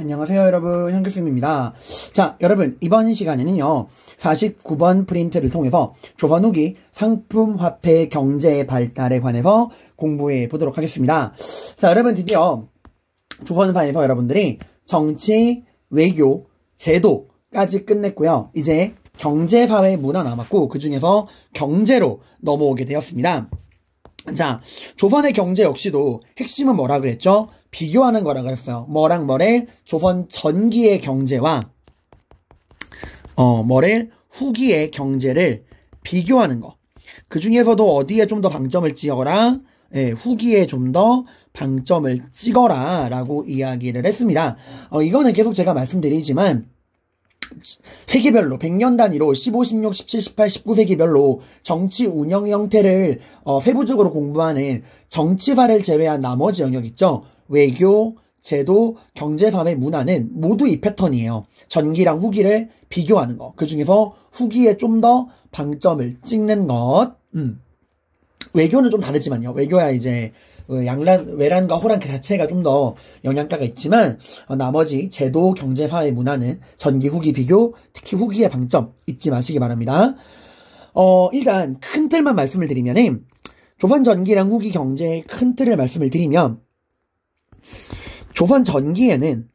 안녕하세요 여러분, 현규쌤입니다. 자, 여러분 이번 시간에는요 49번 프린트를 통해서 조선 후기 상품화폐 경제 발달에 관해서 공부해 보도록 하겠습니다. 자, 여러분 드디어 조선사에서 여러분들이 정치, 외교, 제도까지 끝냈고요. 이제 경제, 사회, 문화 남았고 그 중에서 경제로 넘어오게 되었습니다. 자, 조선의 경제 역시도 핵심은 뭐라 그랬죠? 비교하는 거라 그랬어요. 뭐랑 뭐를 조선 전기의 경제와 뭐를 후기의 경제를 비교하는 거. 그 중에서도 어디에 좀 더 방점을 찍어라? 예, 후기에 좀 더 방점을 찍어라 라고 이야기를 했습니다. 이거는 계속 제가 말씀드리지만 세기별로 100년 단위로 15, 16, 17, 18, 19세기별로 정치 운영 형태를 세부적으로 공부하는 정치사를 제외한 나머지 영역 있죠. 외교, 제도, 경제, 사회, 문화는 모두 이 패턴이에요. 전기랑 후기를 비교하는 거. 그 중에서 후기에 좀 더 방점을 찍는 것. 외교는 좀 다르지만요. 외교야 이제 외란과 호란 그 자체가 좀 더 영향가가 있지만 나머지 제도, 경제, 사회, 문화는 전기, 후기 비교, 특히 후기의 방점 잊지 마시기 바랍니다. 일단 큰 틀만 말씀을 드리면은 조선 전기랑 후기 경제의 큰 틀을 말씀을 드리면 조선 전기에는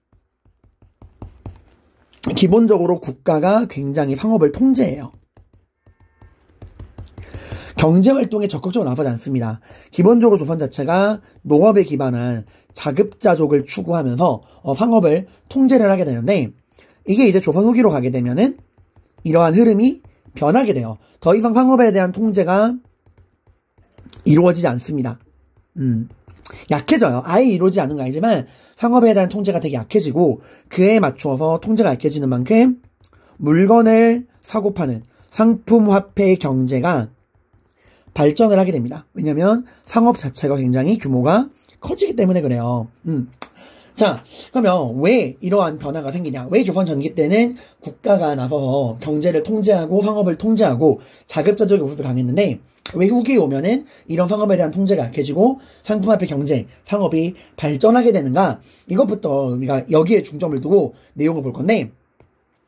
기본적으로 국가가 굉장히 상업을 통제해요. 경제활동에 적극적으로 나서지 않습니다. 기본적으로 조선 자체가 농업에 기반한 자급자족을 추구하면서 상업을 통제를 하게 되는데 이게 이제 조선 후기로 가게 되면은 이러한 흐름이 변하게 돼요. 더 이상 상업에 대한 통제가 이루어지지 않습니다. 약해져요. 아예 이루어지지 않은 건 아니지만 상업에 대한 통제가 되게 약해지고 그에 맞추어서 통제가 약해지는 만큼 물건을 사고 파는 상품화폐 경제가 발전을 하게 됩니다. 왜냐면 상업 자체가 굉장히 규모가 커지기 때문에 그래요. 자, 그러면 왜 이러한 변화가 생기냐? 왜 조선 전기 때는 국가가 나서서 경제를 통제하고 상업을 통제하고 자급자족의 모습을 강했는데 왜 후기에 오면은 이런 상업에 대한 통제가 약해지고 상품화폐 경제, 상업이 발전하게 되는가? 이것부터 우리가 여기에 중점을 두고 내용을 볼 건데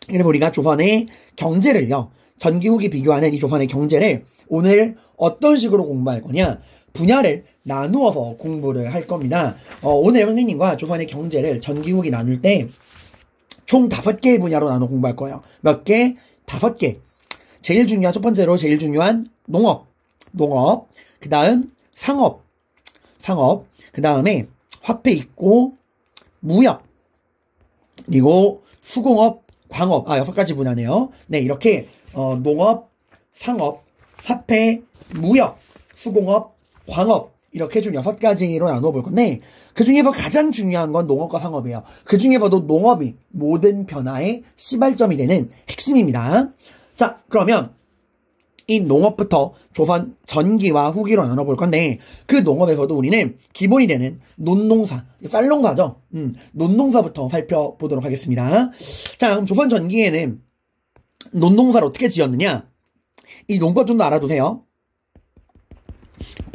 그래서 우리가 조선의 경제를요. 전기 후기 비교하는 이 조선의 경제를 오늘 어떤 식으로 공부할 거냐? 분야를 나누어서 공부를 할 겁니다. 오늘 선생님과 조선의 경제를 전기 후기 나눌 때 총 5개의 분야로 나눠 공부할 거예요. 몇 개? 5개. 첫 번째로 제일 중요한 농업, 그 다음 상업, 그 다음에 화폐 있고 무역, 그리고 수공업, 광업, 6가지 분야네요. 네, 이렇게 농업, 상업, 화폐, 무역, 수공업, 광업 이렇게 좀 6가지로 나눠볼 건데 그 중에서 가장 중요한 건 농업과 상업이에요. 그 중에서도 농업이 모든 변화의 시발점이 되는 핵심입니다. 자, 그러면 이 농업부터 조선 전기와 후기로 나눠볼 건데 그 농업에서도 우리는 기본이 되는 논농사, 쌀농사죠. 논농사부터 살펴보도록 하겠습니다. 자, 그럼 조선 전기에는 논농사를 어떻게 지었느냐? 이 농법 좀 더 알아두세요.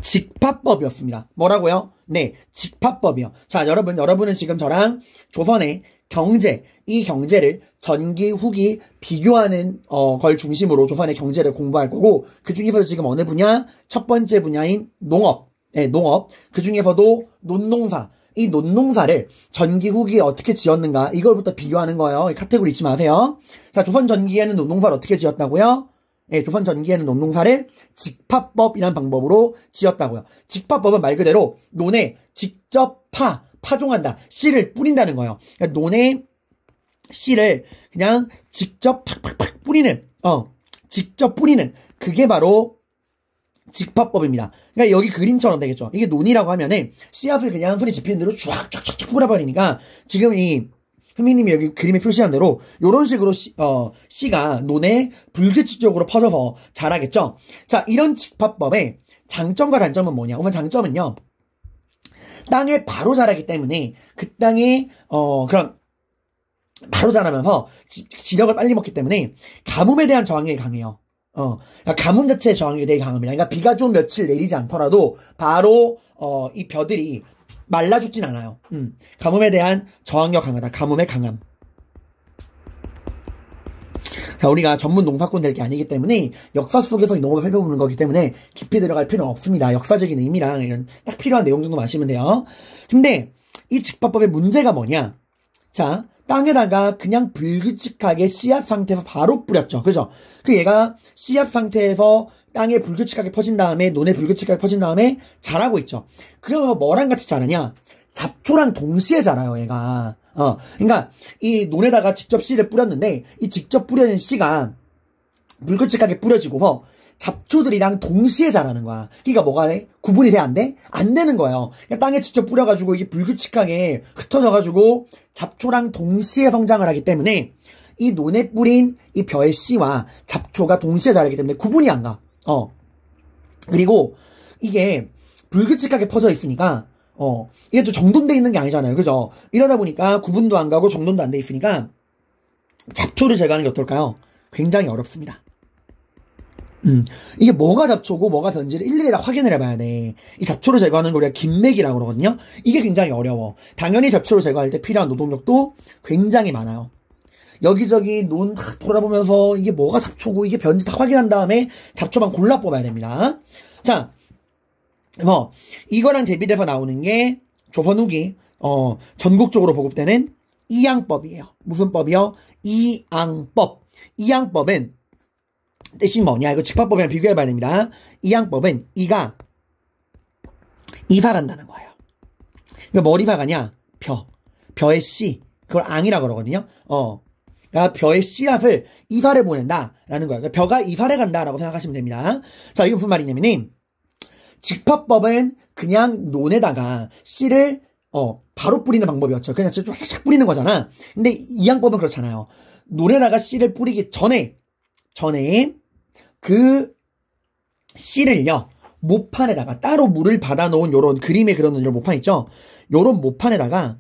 직파법이었습니다. 뭐라고요? 네, 직파법이요. 자, 여러분은 지금 저랑 조선의 경제, 이 경제를 전기, 후기 비교하는 걸 중심으로 조선의 경제를 공부할 거고 그 중에서도 지금 어느 분야? 첫 번째 분야인 농업. 네, 농업. 그 중에서도 논농사. 이 논농사를 전기, 후기에 어떻게 지었는가 이걸부터 비교하는 거예요. 이 카테고리 잊지 마세요. 자, 조선 전기에는 논농사를 어떻게 지었다고요? 네, 조선 전기에는 논농사를 직파법이라는 방법으로 지었다고요. 직파법은 말 그대로 논에 직접 파종한다. 씨를 뿌린다는 거예요. 그러니까 논에 씨를 그냥 직접 팍팍팍 뿌리는, 직접 뿌리는 그게 바로 직파법입니다. 그러니까 여기 그림처럼 되겠죠. 이게 논이라고 하면은 씨앗을 그냥 손에 집히는 대로 쫙쫙쫙 뿌려버리니까 지금 이 선생님이 여기 그림에 표시한 대로 이런 식으로 씨가 논에 불규칙적으로 퍼져서 자라겠죠. 자, 이런 직파법의 장점과 단점은 뭐냐? 우선 장점은요. 땅에 바로 자라기 때문에 그 땅에 그런 바로 자라면서 지력을 빨리 먹기 때문에 가뭄에 대한 저항력이 강해요. 그러니까 가뭄 자체의 저항력이 되게 강합니다. 그러니까 비가 좀 며칠 내리지 않더라도 바로 이 벼들이 말라 죽진 않아요. 가뭄에 대한 저항력 강하다. 가뭄의 강함. 자, 우리가 전문 농사꾼 될 게 아니기 때문에 역사 속에서 이 농업을 살펴보는 거기 때문에 깊이 들어갈 필요는 없습니다. 역사적인 의미랑 이런 딱 필요한 내용 정도 마시면 돼요. 근데 이 직파법의 문제가 뭐냐? 자, 땅에다가 그냥 불규칙하게 씨앗 상태에서 바로 뿌렸죠. 그죠? 그 얘가 씨앗 상태에서 땅에 불규칙하게 퍼진 다음에, 논에 불규칙하게 퍼진 다음에 자라고 있죠. 그러면 뭐랑 같이 자라냐? 잡초랑 동시에 자라요, 얘가. 그러니까 이 논에다가 직접 씨를 뿌렸는데 이 직접 뿌려진 씨가 불규칙하게 뿌려지고서 잡초들이랑 동시에 자라는 거야. 그러니까 뭐가 돼? 구분이 돼? 안 돼? 안 되는 거예요. 그러니까 땅에 직접 뿌려가지고 이게 불규칙하게 흩어져가지고 잡초랑 동시에 성장을 하기 때문에 이 논에 뿌린 이 벼의 씨와 잡초가 동시에 자라기 때문에 구분이 안 가. 그리고 이게 불규칙하게 퍼져 있으니까 이게 또 정돈돼 있는 게 아니잖아요. 그죠? 이러다 보니까 구분도 안 가고 정돈도 안 돼 있으니까 잡초를 제거하는 게 어떨까요? 굉장히 어렵습니다. 이게 뭐가 잡초고 뭐가 변지를 일일이 다 확인을 해봐야 돼. 이 잡초를 제거하는 걸 우리가 긴맥이라고 그러거든요. 이게 굉장히 어려워. 당연히 잡초를 제거할 때 필요한 노동력도 굉장히 많아요. 여기저기 논 돌아보면서 이게 뭐가 잡초고 이게 변지 다 확인한 다음에 잡초만 골라 뽑아야 됩니다. 자, 이거랑 대비돼서 나오는 게 조선 후기 전국적으로 보급되는 이양법이에요. 무슨 법이요? 이양법. 이양법은 뜻이 뭐냐? 이거 직파법이랑 비교해봐야 됩니다. 이양법은 이가 이사간다는 거예요. 이거 뭘 이사가냐? 벼의 씨. 그걸 앙이라고 그러거든요. 그러니까 벼의 씨앗을 이사를 보낸다라는 거예요. 그러니까 벼가 이사를 간다라고 생각하시면 됩니다. 자, 이게 무슨 말이냐면은 직파법은 그냥 논에다가 씨를 바로 뿌리는 방법이었죠. 그냥 쫙쫙 뿌리는 거잖아. 근데 이양법은 그렇잖아요. 논에다가 씨를 뿌리기 전에 그 씨를요 모판에다가 따로 물을 받아놓은 요런 그림에 그려놓은 이런 모판 있죠. 요런 모판에다가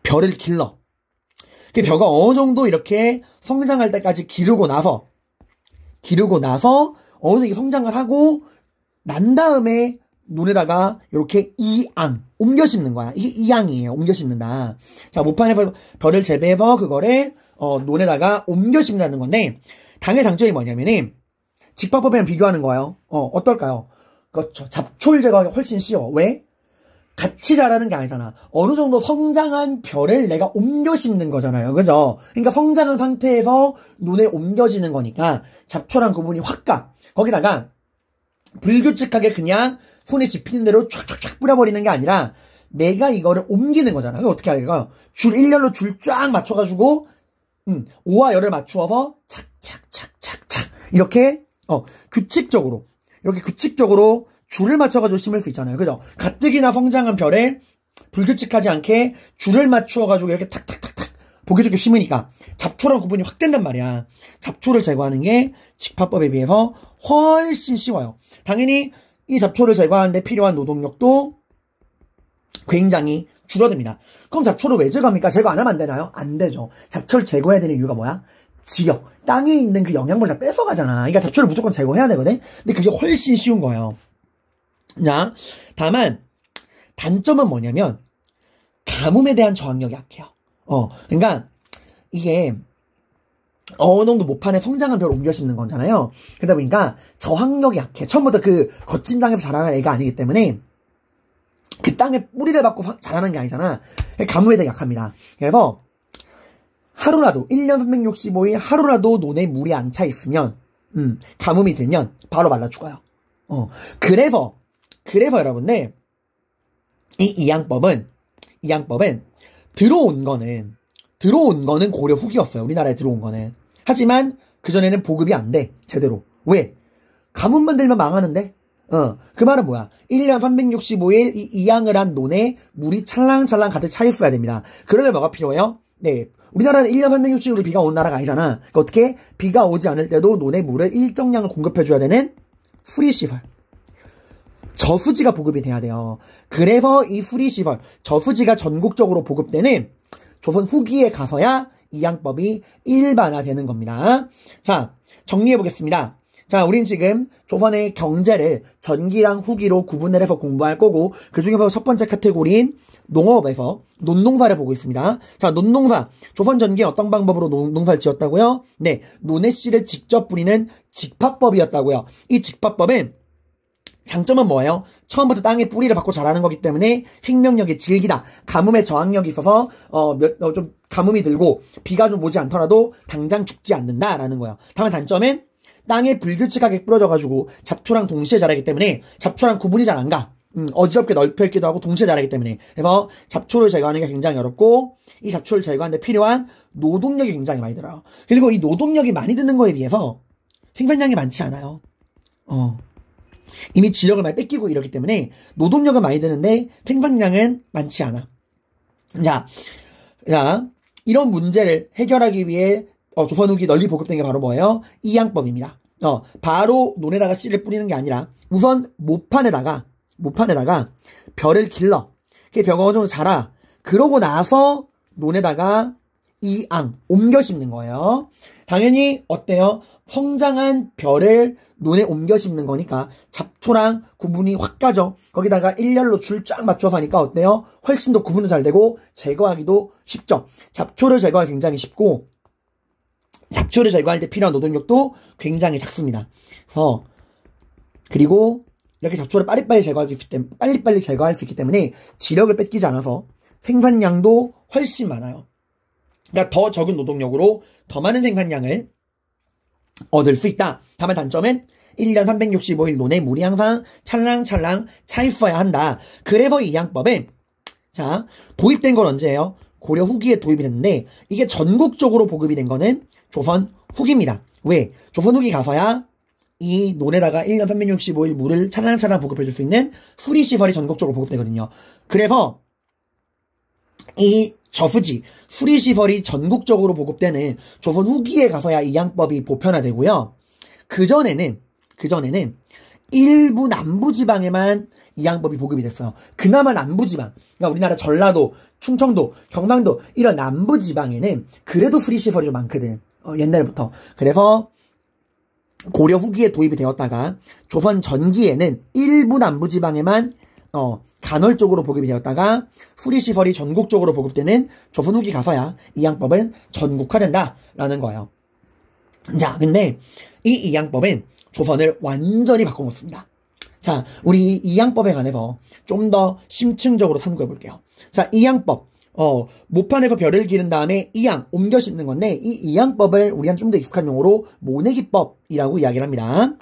벼를 길러. 그 벼가 어느 정도 이렇게 성장할 때까지 기르고 나서 어느 정도 성장을 하고 난 다음에 논에다가 이렇게 이앙 옮겨 심는 거야. 이게 이앙이에요. 옮겨 심는다. 자, 모판에서 벼를 재배해서 그거를 논에다가 옮겨 심는다는 건데 당의 장점이 뭐냐면은 직파법이랑 비교하는 거예요. 어떨까요? 그렇죠. 잡초를 제거하기 훨씬 쉬워. 왜? 같이 자라는 게 아니잖아. 어느 정도 성장한 벼를 내가 옮겨 심는 거잖아요. 그죠? 그러니까 성장한 상태에서 논에 옮겨지는 거니까 잡초랑 구분이 확 가. 거기다가 불규칙하게 그냥 손에 집히는 대로 촥촥촥 뿌려버리는 게 아니라 내가 이거를 옮기는 거잖아. 그럼 어떻게 할까? 줄 1년로 줄 쫙 맞춰가지고 5와 열을 맞추어서 착착착착착 이렇게 규칙적으로 줄을 맞춰가지고 심을 수 있잖아요. 그죠? 가뜩이나 성장한 벼를 불규칙하지 않게 줄을 맞추어가지고 이렇게 탁탁탁탁 보기 좋게 심으니까 잡초랑 구분이 확 된단 말이야. 잡초를 제거하는 게 직파법에 비해서 훨씬 쉬워요. 당연히 이 잡초를 제거하는데 필요한 노동력도 굉장히 줄어듭니다. 그럼 잡초를 왜 제거합니까? 제거 안 하면 안 되나요? 안 되죠. 잡초를 제거해야 되는 이유가 뭐야? 지역, 땅에 있는 그 영양분을 다 뺏어가잖아. 그러니까 잡초를 무조건 제거해야 되거든? 근데 그게 훨씬 쉬운 거예요. 자, 다만 단점은 뭐냐면 가뭄에 대한 저항력이 약해요. 그러니까 이게 어느 정도 모판에 성장한 벼를 옮겨 심는 거잖아요. 그러다 보니까 저항력이 약해. 처음부터 그 거친 땅에서 자라는 애가 아니기 때문에 그 땅에 뿌리를 받고 자라는 게 아니잖아. 가뭄에 대해 약합니다. 그래서 하루라도 1년 365일 하루라도 논에 물이 안 차 있으면 가뭄이 들면 바로 말라 죽어요. 그래서 여러분들 이 이양법은 들어온 거는 고려 후기였어요. 우리나라에 들어온 거는. 하지만 그전에는 보급이 안 돼. 제대로. 왜? 가뭄만 들면 망하는데? 그 말은 뭐야? 1년 365일 이 이양을 한 논에 물이 찰랑찰랑 가득 차 있어야 됩니다. 그러려면 뭐가 필요해요? 네. 우리나라는 1년 365일 비가 오는 나라가 아니잖아. 그러니까 어떻게? 비가 오지 않을 때도 논에 물을 일정량을 공급해줘야 되는 수리시설. 저수지가 보급이 돼야 돼요. 그래서 이 수리시설, 저수지가 전국적으로 보급되는 조선 후기에 가서야 이양법이 일반화되는 겁니다. 자, 정리해보겠습니다. 자, 우린 지금 조선의 경제를 전기랑 후기로 구분을 해서 공부할 거고, 그 중에서 첫 번째 카테고리인 농업에서 논농사를 보고 있습니다. 자, 논농사. 조선 전기에 어떤 방법으로 농사를 지었다고요? 네, 논의씨를 직접 뿌리는 직파법이었다고요. 이 직파법은 장점은 뭐예요? 처음부터 땅에 뿌리를 받고 자라는 거기 때문에 생명력이 질기다. 가뭄에 저항력이 있어서 좀 가뭄이 들고 비가 좀 오지 않더라도 당장 죽지 않는다라는 거예요. 다만 단점은 땅에 불규칙하게 뿌려져가지고 잡초랑 동시에 자라기 때문에 잡초랑 구분이 잘 안 가. 어지럽게 넓혀 있기도 하고 동시에 자라기 때문에. 그래서 잡초를 제거하는 게 굉장히 어렵고 이 잡초를 제거하는 데 필요한 노동력이 굉장히 많이 들어요. 그리고 이 노동력이 많이 드는 거에 비해서 생산량이 많지 않아요. 이미 지력을 많이 뺏기고 이러기 때문에 노동력은 많이 드는데 생산량은 많지 않아. 자, 이런 문제를 해결하기 위해 조선 후기 널리 보급된 게 바로 뭐예요? 이양법입니다. 바로 논에다가 씨를 뿌리는 게 아니라 우선 모판에다가 벼를 길러. 그 벼가 어느 정도 자라. 그러고 나서 논에다가 이양 옮겨 심는 거예요. 당연히 어때요? 성장한 벼를 논에 옮겨 심는 거니까 잡초랑 구분이 확 가죠. 거기다가 일렬로 줄 쫙 맞춰서 하니까 어때요? 훨씬 더 구분도 잘 되고 제거하기도 쉽죠. 잡초를 제거하기 굉장히 쉽고 잡초를 제거할 때 필요한 노동력도 굉장히 작습니다. 그리고 이렇게 잡초를 빨리빨리 제거할 수 있기 때문에 지력을 뺏기지 않아서 생산량도 훨씬 많아요. 그러니까 더 적은 노동력으로 더 많은 생산량을 얻을 수 있다. 다만 단점은 1년 365일 논에 물이 항상 찰랑찰랑 차 있어야 한다. 그래서 이 양법은 자 도입된 건 언제예요? 고려 후기에 도입이 됐는데 이게 전국적으로 보급이 된 거는 조선 후기입니다. 왜? 조선 후기 가서야 이 논에다가 1년 365일 물을 찰랑찰랑 보급해줄 수 있는 수리시설이 전국적으로 보급되거든요. 그래서 이 저수지, 수리시설이 전국적으로 보급되는 조선 후기에 가서야 이 양법이 보편화되고요. 그전에는 일부 남부지방에만 이 양법이 보급이 됐어요. 그나마 남부지방, 그러니까 우리나라 전라도, 충청도, 경상도 이런 남부지방에는 그래도 수리시설이 좀 많거든. 옛날부터. 그래서 고려 후기에 도입이 되었다가 조선 전기에는 일부 남부지방에만 간헐적으로 보급이 되었다가 수리시설이 전국적으로 보급되는 조선 후기 가서야 이 양법은 전국화된다라는 거예요. 자, 근데 이 이양법은 조선을 완전히 바꿔놓습니다. 자, 우리 이양법에 관해서 좀 더 심층적으로 탐구해 볼게요. 자, 이양법. 모판에서 벼를 기른 다음에 이양, 옮겨 심는 건데, 이 이양법을 우리한 좀 더 익숙한 용어로 모내기법이라고 이야기를 합니다.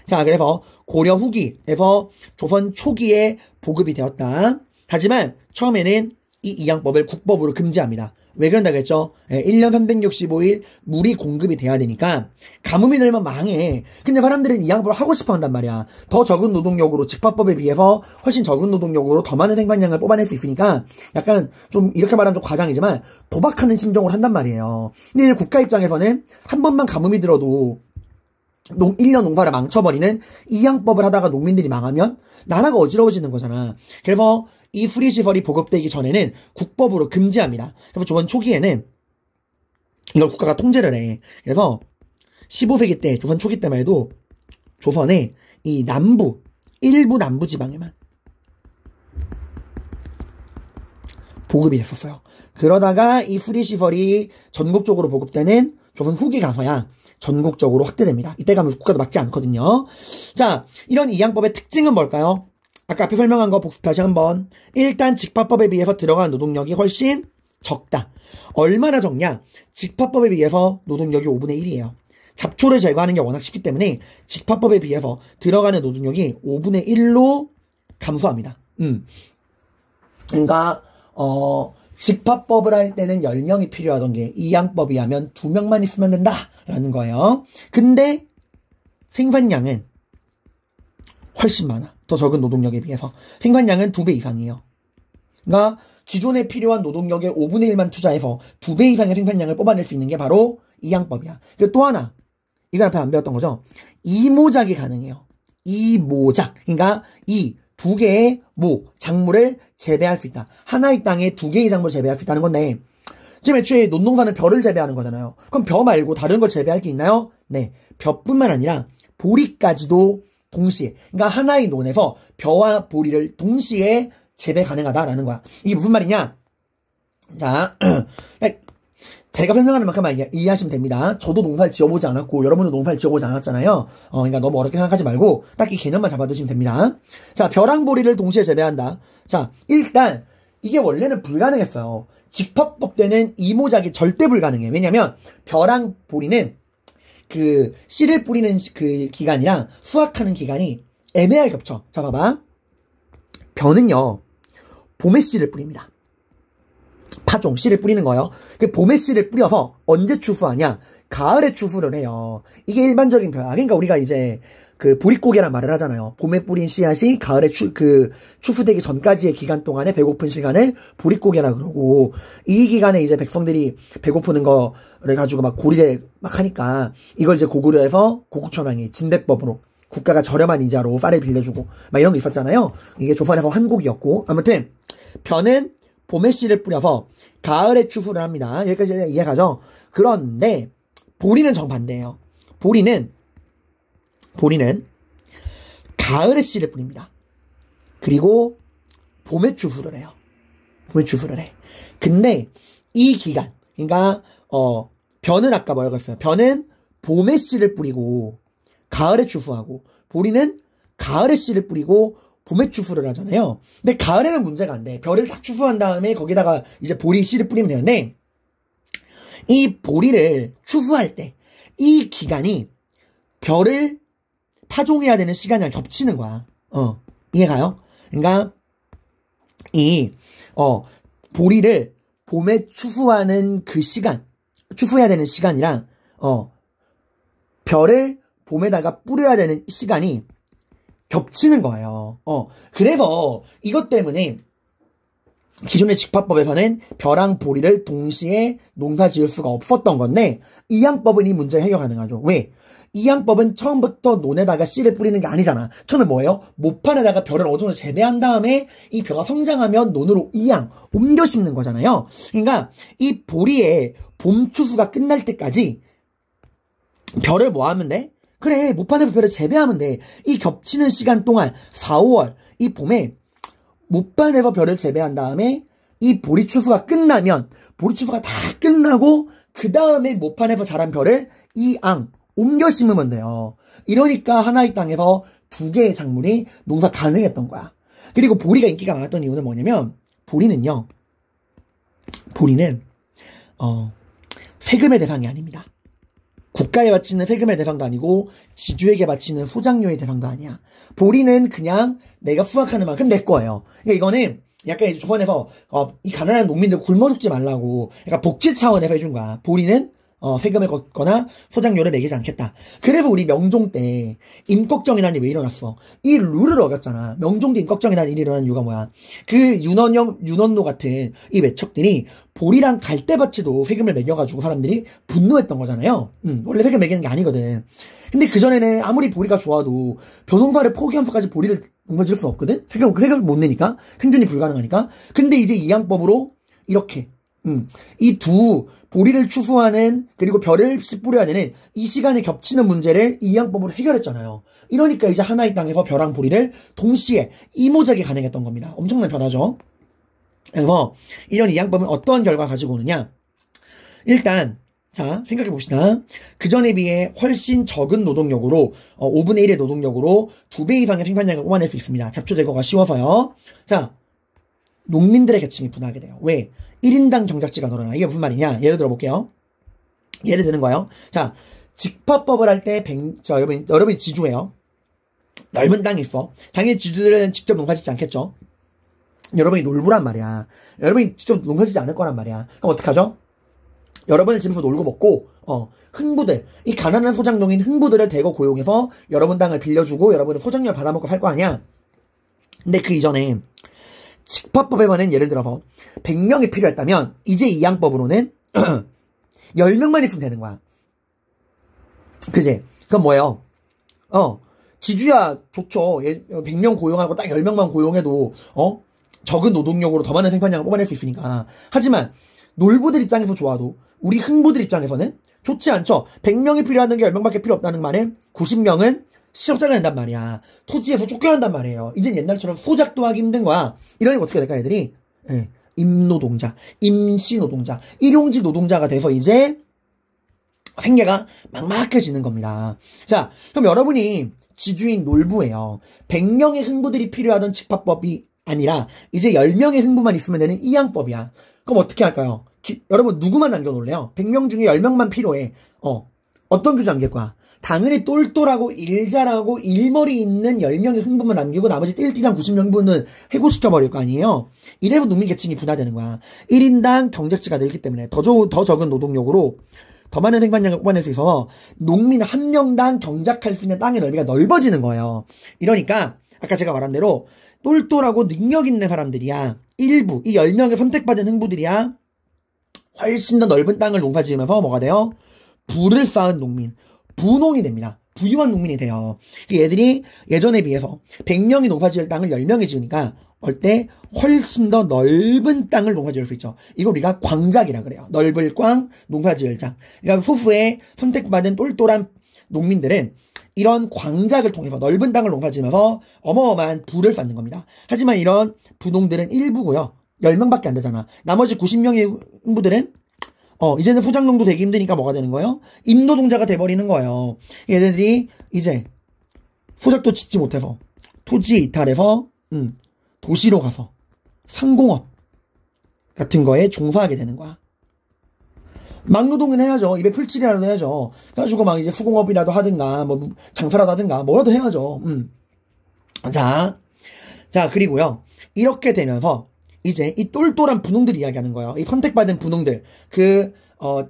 자, 그래서 고려 후기에서 조선 초기에 보급이 되었다. 하지만 처음에는 이 이양법을 국법으로 금지합니다. 왜 그런다고 했죠? 1년 365일 물이 공급이 돼야 되니까 가뭄이 들면 망해. 근데 사람들은 이양법을 하고 싶어 한단 말이야. 더 적은 노동력으로 직파법에 비해서 훨씬 적은 노동력으로 더 많은 생산량을 뽑아낼 수 있으니까 약간 좀 이렇게 말하면 좀 과장이지만 도박하는 심정으로 한단 말이에요. 근데 국가 입장에서는 한 번만 가뭄이 들어도 1년 농사를 망쳐버리는 이양법을 하다가 농민들이 망하면 나라가 어지러워지는 거잖아. 그래서 이 수리시설이 보급되기 전에는 국법으로 금지합니다. 그래서 조선 초기에는 이걸 국가가 통제를 해. 그래서 15세기 때, 조선 초기 때만 해도 조선의 이 일부 남부지방에만 보급이 됐었어요. 그러다가 이 수리시설이 전국적으로 보급되는 조선 후기 가서야 전국적으로 확대됩니다. 이때 가면 국가도 막지 않거든요. 자, 이런 이양법의 특징은 뭘까요? 아까 앞에 설명한 거 복습 다시 한번. 일단 직파법에 비해서 들어간 노동력이 훨씬 적다. 얼마나 적냐? 직파법에 비해서 노동력이 5분의 1이에요. 잡초를 제거하는 게 워낙 쉽기 때문에 직파법에 비해서 들어가는 노동력이 5분의 1로 감소합니다. 그러니까 직파법을 할 때는 10명이 필요하던 게 이양법이 하면 2명만 있으면 된다라는 거예요. 근데 생산량은 훨씬 많아. 더 적은 노동력에 비해서. 생산량은 2배 이상이에요. 그러니까 기존에 필요한 노동력의 5분의 1만 투자해서 2배 이상의 생산량을 뽑아낼 수 있는 게 바로 이양법이야. 그리고 또 하나, 이건 앞에 안 배웠던 거죠. 이모작이 가능해요. 이모작. 그러니까 이 2개의 작물을 재배할 수 있다. 하나의 땅에 2개의 작물을 재배할 수 있다는 건데, 지금 애초에 논농사는 벼를 재배하는 거잖아요. 그럼 벼 말고 다른 걸 재배할 게 있나요? 네. 벼뿐만 아니라 보리까지도 동시에, 그러니까 하나의 논에서 벼와 보리를 동시에 재배 가능하다라는 거야. 이게 무슨 말이냐? 자, 제가 설명하는 만큼만 이해하시면 됩니다. 저도 농사를 지어보지 않았고 여러분도 농사를 지어보지 않았잖아요. 그러니까 너무 어렵게 생각하지 말고 딱 이 개념만 잡아두시면 됩니다. 자, 벼랑 보리를 동시에 재배한다. 자, 일단 이게 원래는 불가능했어요. 직파법 때는 이모작이 절대 불가능해. 왜냐면 벼랑 보리는 그 씨를 뿌리는 그 기간이랑 수확하는 기간이 애매하게 겹쳐. 자, 봐봐. 벼는요, 봄에 씨를 뿌립니다. 파종, 씨를 뿌리는 거예요. 그 봄에 씨를 뿌려서 언제 추수하냐? 가을에 추수를 해요. 이게 일반적인 벼야. 그러니까 우리가 이제 그 보릿고개란 말을 하잖아요. 봄에 뿌린 씨앗이 가을에 추수되기 전까지의 기간 동안에 배고픈 시간을 보릿고개라 그러고, 이 기간에 이제 백성들이 배고프는 거를 가지고 막 고리제 막 하니까 이걸 이제 고구려에서 고국천왕이 진대법으로 국가가 저렴한 이자로 쌀을 빌려주고 막 이런 게 있었잖아요. 이게 조선에서 한국이었고, 아무튼 벼는 봄에 씨를 뿌려서 가을에 추수를 합니다. 여기까지 이해가죠? 그런데 보리는 정반대예요. 보리는 가을에 씨를 뿌립니다. 그리고 봄에 추수를 해요. 봄에 추수를 해. 근데 이 기간, 그러니까 벼는 아까 뭐라고 했어요? 벼는 봄에 씨를 뿌리고 가을에 추수하고, 보리는 가을에 씨를 뿌리고 봄에 추수를 하잖아요. 근데 가을에는 문제가 안 돼. 벼를 딱 추수한 다음에 거기다가 이제 보리 씨를 뿌리면 되는데, 이 보리를 추수할 때 이 기간이 벼를 파종해야 되는 시간이랑 겹치는 거야. 이해가요? 그러니까 이 보리를 봄에 추수하는 그 시간, 추수해야 되는 시간이랑 벼를 봄에다가 뿌려야 되는 시간이 겹치는 거예요. 그래서 이것 때문에 기존의 직파법에서는 벼랑 보리를 동시에 농사 지을 수가 없었던 건데, 이양법은 이 문제 해결 가능하죠. 왜? 이양법은 처음부터 논에다가 씨를 뿌리는 게 아니잖아. 처음에 뭐예요? 모판에다가 벼를 어느 정도 재배한 다음에 이 벼가 성장하면 논으로 옮겨 심는 거잖아요. 그러니까 이 보리의 봄 추수가 끝날 때까지 벼를 뭐 하면 돼? 그래, 모판에서 벼를 재배하면 돼. 이 겹치는 시간 동안 4, 5월 이 봄에 모판에서 벼를 재배한 다음에 이 보리 추수가 끝나면, 보리 추수가 다 끝나고 그 다음에 모판에서 자란 벼를 옮겨 심으면 돼요. 이러니까 하나의 땅에서 두 개의 작물이 농사 가능했던 거야. 그리고 보리가 인기가 많았던 이유는 뭐냐면, 보리는 세금의 대상이 아닙니다. 국가에 바치는 세금의 대상도 아니고 지주에게 바치는 소작료의 대상도 아니야. 보리는 그냥 내가 수확하는 만큼 내 거예요. 그러니까 이거는 약간 이제 조선에서 이 가난한 농민들 굶어 죽지 말라고 약간 복지 차원에서 해준 거야. 보리는 세금을 걷거나 소작료를 매기지 않겠다. 그래서 우리 명종 때 임꺽정이라는 일이 왜 일어났어? 이 룰을 어겼잖아. 명종 때 임꺽정이라는 일이 일어난 이유가 뭐야? 그 윤원로 같은 이 외척들이 보리랑 갈대밭에도 세금을 매겨가지고 사람들이 분노했던 거잖아요. 원래 세금 매기는 게 아니거든. 근데 그전에는 아무리 보리가 좋아도 벼농사를 포기하면서까지 보리를 농사 지을 수 없거든? 세금을 못 내니까. 생존이 불가능하니까. 근데 이제 이양법으로 이렇게 이 두 보리를 추수하는, 그리고 벼를 씨 뿌려야 되는 이 시간에 겹치는 문제를 이양법으로 해결했잖아요. 이러니까 이제 하나의 땅에서 벼랑 보리를 동시에 이모작이 가능했던 겁니다. 엄청난 변화죠. 그래서 이런 이양법은 어떠한 결과 가지고 오느냐? 일단 자, 생각해 봅시다. 그전에 비해 훨씬 적은 노동력으로 5분의 1의 노동력으로 2배 이상의 생산량을 뽑아낼 수 있습니다. 잡초 제거가 쉬워서요. 자, 농민들의 계층이 분화하게 돼요. 왜? 1인당 경작지가 늘어나. 이게 무슨 말이냐? 예를 들어 볼게요. 예를 드는 거예요. 자, 직파법을 할 때 여러분이 지주예요. 넓은 땅이 있어. 당연히 지주들은 직접 농사 짓지 않겠죠. 여러분이 놀부란 말이야. 여러분이 직접 농사 짓지 않을 거란 말이야. 그럼 어떡하죠? 여러분은 집에서 놀고 먹고 흥부들, 이 가난한 소작농인 흥부들을 대거 고용해서 여러분 땅을 빌려주고 여러분은 소작료를 받아먹고 살 거 아니야. 근데 그 이전에 직파법에만은 예를 들어서 100명이 필요했다면 이제 이 양법으로는 10명만 있으면 되는 거야. 그지? 그건 뭐예요? 지주야 좋죠. 100명 고용하고 딱 10명만 고용해도 적은 노동력으로 더 많은 생산량을 뽑아낼 수 있으니까. 하지만 놀부들 입장에서 좋아도 우리 흥부들 입장에서는 좋지 않죠. 100명이 필요하는 게 10명밖에 필요 없다는 말은 90명은 실업자가 된단 말이야. 토지에서 쫓겨난단 말이에요. 이젠 옛날처럼 소작도 하기 힘든 거야. 이러니까 어떻게 될까, 애들이? 예, 임노동자, 임시노동자, 일용직 노동자가 돼서 이제 생계가 막막해지는 겁니다. 자, 그럼 여러분이 지주인 놀부예요. 100명의 흥부들이 필요하던 집합법이 아니라 이제 10명의 흥부만 있으면 되는 이양법이야. 그럼 어떻게 할까요? 여러분 누구만 남겨놓을래요? 100명 중에 10명만 필요해. 어떤 규제 남길 거야? 당연히 똘똘하고 일 잘하고 일머리 있는 10명의 흥부만 남기고 나머지 띨띨한 90명분은 해고시켜버릴 거 아니에요? 이래서 농민계층이 분화되는 거야. 1인당 경작지가 늘기 때문에 더 적은 노동력으로 더 많은 생산량을 뽑아낼 수 있어서 농민 한 명당 경작할 수 있는 땅의 넓이가 넓어지는 거예요. 이러니까 아까 제가 말한 대로 똘똘하고 능력 있는 사람들이야. 일부, 이 10명의 선택받은 흥부들이야. 훨씬 더 넓은 땅을 농사 지으면서 뭐가 돼요? 부를 쌓은 농민, 부농이 됩니다. 부유한 농민이 돼요. 얘들이 예전에 비해서 100명이 농사 지을 땅을 10명이 지으니까 때 훨씬 더 넓은 땅을 농사 지을 수 있죠. 이걸 우리가 광작이라 그래요. 넓을 광, 농사 지을 장. 그러니까 후후에 선택받은 똘똘한 농민들은 이런 광작을 통해서 넓은 땅을 농사 지으면서 어마어마한 부를 쌓는 겁니다. 하지만 이런 부농들은 일부고요. 10명밖에 안 되잖아. 나머지 90명의 흥부들은 이제는 소작농도 되기 힘드니까 뭐가 되는 거예요? 임노동자가 돼버리는 거예요. 얘네들이 이제 소작도 짓지 못해서 토지 이탈해서 도시로 가서 상공업 같은 거에 종사하게 되는 거야. 막노동은 해야죠. 입에 풀칠이라도 해야죠. 그래가지고 막 이제 수공업이라도 하든가 뭐 장사라도 하든가 뭐라도 해야죠. 자 그리고요. 이렇게 되면서 이제 이 똘똘한 분홍들 이야기하는 거예요. 이 선택받은 분홍들.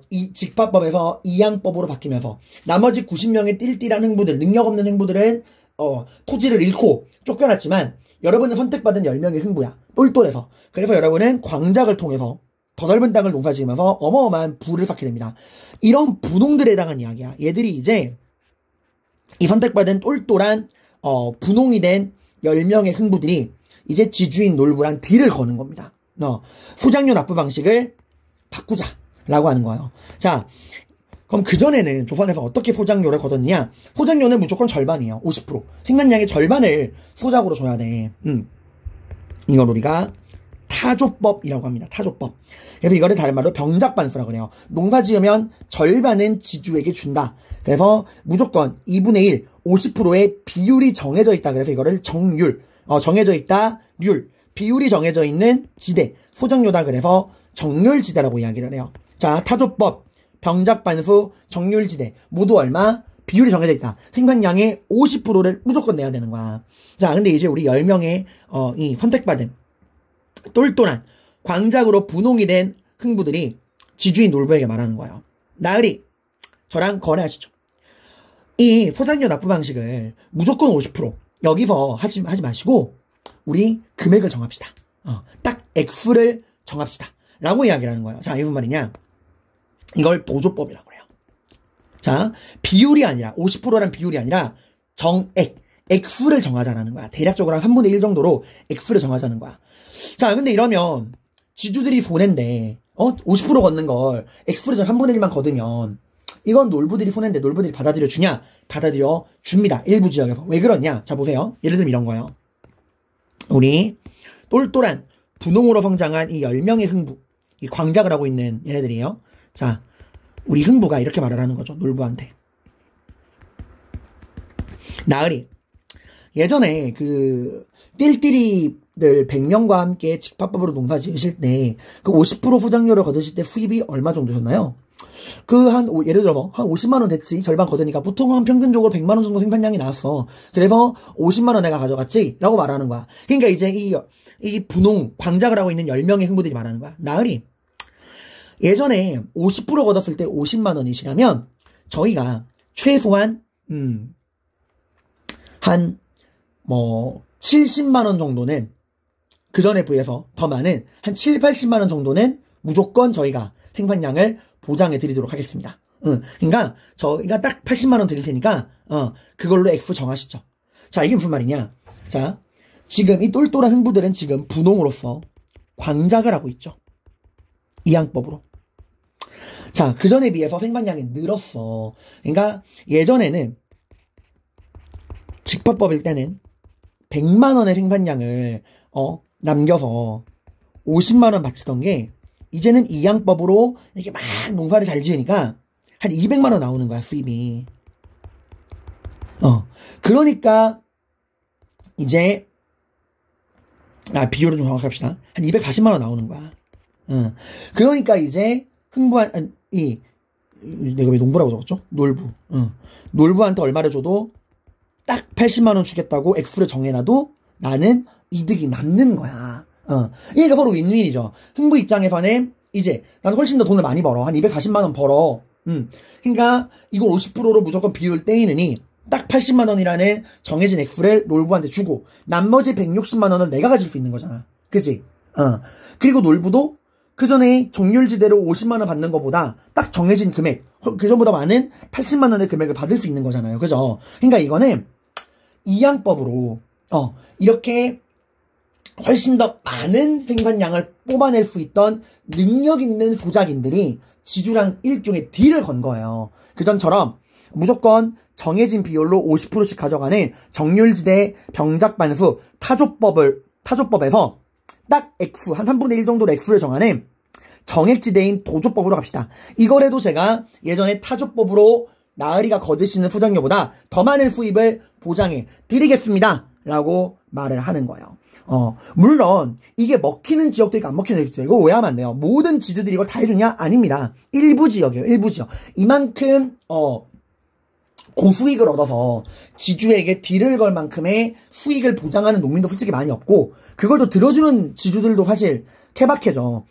이 직파법에서 이양법으로 바뀌면서 나머지 90명의 띨띨한 흥부들, 능력 없는 흥부들은 토지를 잃고 쫓겨났지만 여러분은 선택받은 10명의 흥부야. 똘똘해서. 그래서 여러분은 광작을 통해서 더 넓은 땅을 농사 지으면서 어마어마한 부를 쌓게 됩니다. 이런 분홍들에 해당한 이야기야. 얘들이 이제 이 선택받은 똘똘한 분홍이 된 10명의 흥부들이 이제 지주인 놀부란 딜을 거는 겁니다. 소작료 납부 방식을 바꾸자라고 하는 거예요. 자, 그럼 그전에는 조선에서 어떻게 소작료를 거뒀냐? 소작료는 무조건 절반이에요. 50%. 생산량의 절반을 소작으로 줘야 돼. 이걸 우리가 타조법이라고 합니다. 타조법. 그래서 이거를 다른 말로 병작반수라고 그래요. 농사 지으면 절반은 지주에게 준다. 그래서 무조건 2분의 1, 50%의 비율이 정해져 있다. 그래서 이거를 정률, 정해져 있다, 률, 비율이 정해져 있는 지대, 소작료다. 그래서 정률지대라고 이야기를 해요. 자, 타조법, 병작반수, 정률지대 모두 얼마? 비율이 정해져 있다. 생산량의 50%를 무조건 내야 되는 거야. 자, 근데 이제 우리 10명의 이 선택받은 똘똘한 광작으로 분홍이 된 흥부들이 지주인 놀부에게 말하는 거예요. 나으리, 저랑 거래하시죠. 이 소작료 납부 방식을 무조건 50% 여기서 하지 마시고 우리 금액을 정합시다. 딱 액수를 정합시다. 라고 이야기를 하는 거예요. 자, 이게 무슨 말이냐? 이걸 도조법이라고 해요. 자, 비율이 아니라 50%란 비율이 아니라 액수를 정하자라는 거야. 대략적으로 한 3분의 1 정도로 액수를 정하자는 거야. 자, 근데 이러면 지주들이 손해인데 50% 걷는 걸 액수를 3분의 1만 거두면 이건 놀부들이 손해인데 놀부들이 받아들여 주냐? 받아들여 줍니다. 일부 지역에서. 왜 그러냐? 자, 보세요. 예를 들면 이런 거예요. 우리 똘똘한 분홍으로 성장한 이 10명의 흥부, 이 광작을 하고 있는 얘네들이에요. 자, 우리 흥부가 이렇게 말을 하는 거죠. 놀부한테. 나으리, 예전에 띨띨이들 100명과 함께 직파법으로 농사 지으실 때 그 50% 소작료를 거두실 때 수입이 얼마 정도셨나요? 예를 들어서 한 50만원 됐지. 절반 거두니까 보통 한 평균적으로 100만원 정도 생산량이 나왔어. 그래서 50만원 내가 가져갔지. 라고 말하는 거야. 그러니까 이제 이 분홍, 광작을 하고 있는 10명의 흥부들이 말하는 거야. 나으리, 예전에 50% 거뒀을 때 50만원이시라면 저희가 최소한 70만원 정도는 그 전에 비해서 더 많은 한 7, 80만원 정도는 무조건 저희가 생산량을 보장해 드리도록 하겠습니다. 그러니까 저희가 딱 80만원 드릴 테니까 그걸로 액수 정하시죠. 자, 이게 무슨 말이냐? 자, 지금 이 똘똘한 흥부들은 지금 분홍으로서 광작을 하고 있죠. 이양법으로. 자, 그전에 비해서 생산량이 늘었어. 그러니까 예전에는 직화법일 때는 100만원의 생산량을 남겨서 50만원 바치던 게 이제는 이양법으로 이렇게 막 농사를 잘 지으니까 한 200만원 나오는 거야, 수입이. 그러니까 이제 비율을 좀 정확합시다. 한 240만원 나오는 거야. 그러니까 이제 흥부한 내가 왜 농부라고 적었죠? 놀부. 놀부한테 얼마를 줘도 딱 80만원 주겠다고 액수를 정해놔도 나는 이득이 남는 거야. 그러니까 서로 윈윈이죠. 흥부 입장에서는 이제 나는 훨씬 더 돈을 많이 벌어. 한 240만원 벌어. 그러니까 이걸 50%로 무조건 비율 떼이느니 딱 80만원이라는 정해진 액수를 놀부한테 주고 나머지 160만원을 내가 가질 수 있는 거잖아. 그치? 그리고 놀부도 그 전에 정률지대로 50만원 받는 것보다 딱 정해진 금액, 그 전보다 많은 80만원의 금액을 받을 수 있는 거잖아요. 그죠? 그러니까 이거는 이양법으로 이렇게 훨씬 더 많은 생산량을 뽑아낼 수 있던 능력 있는 소작인들이 지주랑 일종의 딜을 건 거예요. 그전처럼 무조건 정해진 비율로 50%씩 가져가는 정률지대 병작반수 타조법에서 딱 액수, 한 3분의 1 정도로 액수를 정하는 정액지대인 도조법으로 갑시다. 이거라도 제가 예전에 타조법으로 나으리가 거두시는 소작료보다 더 많은 수입을 보장해 드리겠습니다. 라고 말을 하는 거예요. 물론 이게 먹히는 지역도 있고 안 먹히는 지역도 있고 이거 오해하면 안 돼요. 모든 지주들이 이걸 다 해주냐? 아닙니다. 일부 지역이에요. 일부 지역. 이만큼 고수익을 얻어서 지주에게 딜을 걸 만큼의 수익을 보장하는 농민도 솔직히 많이 없고 그걸 또 들어주는 지주들도 사실 케바케죠.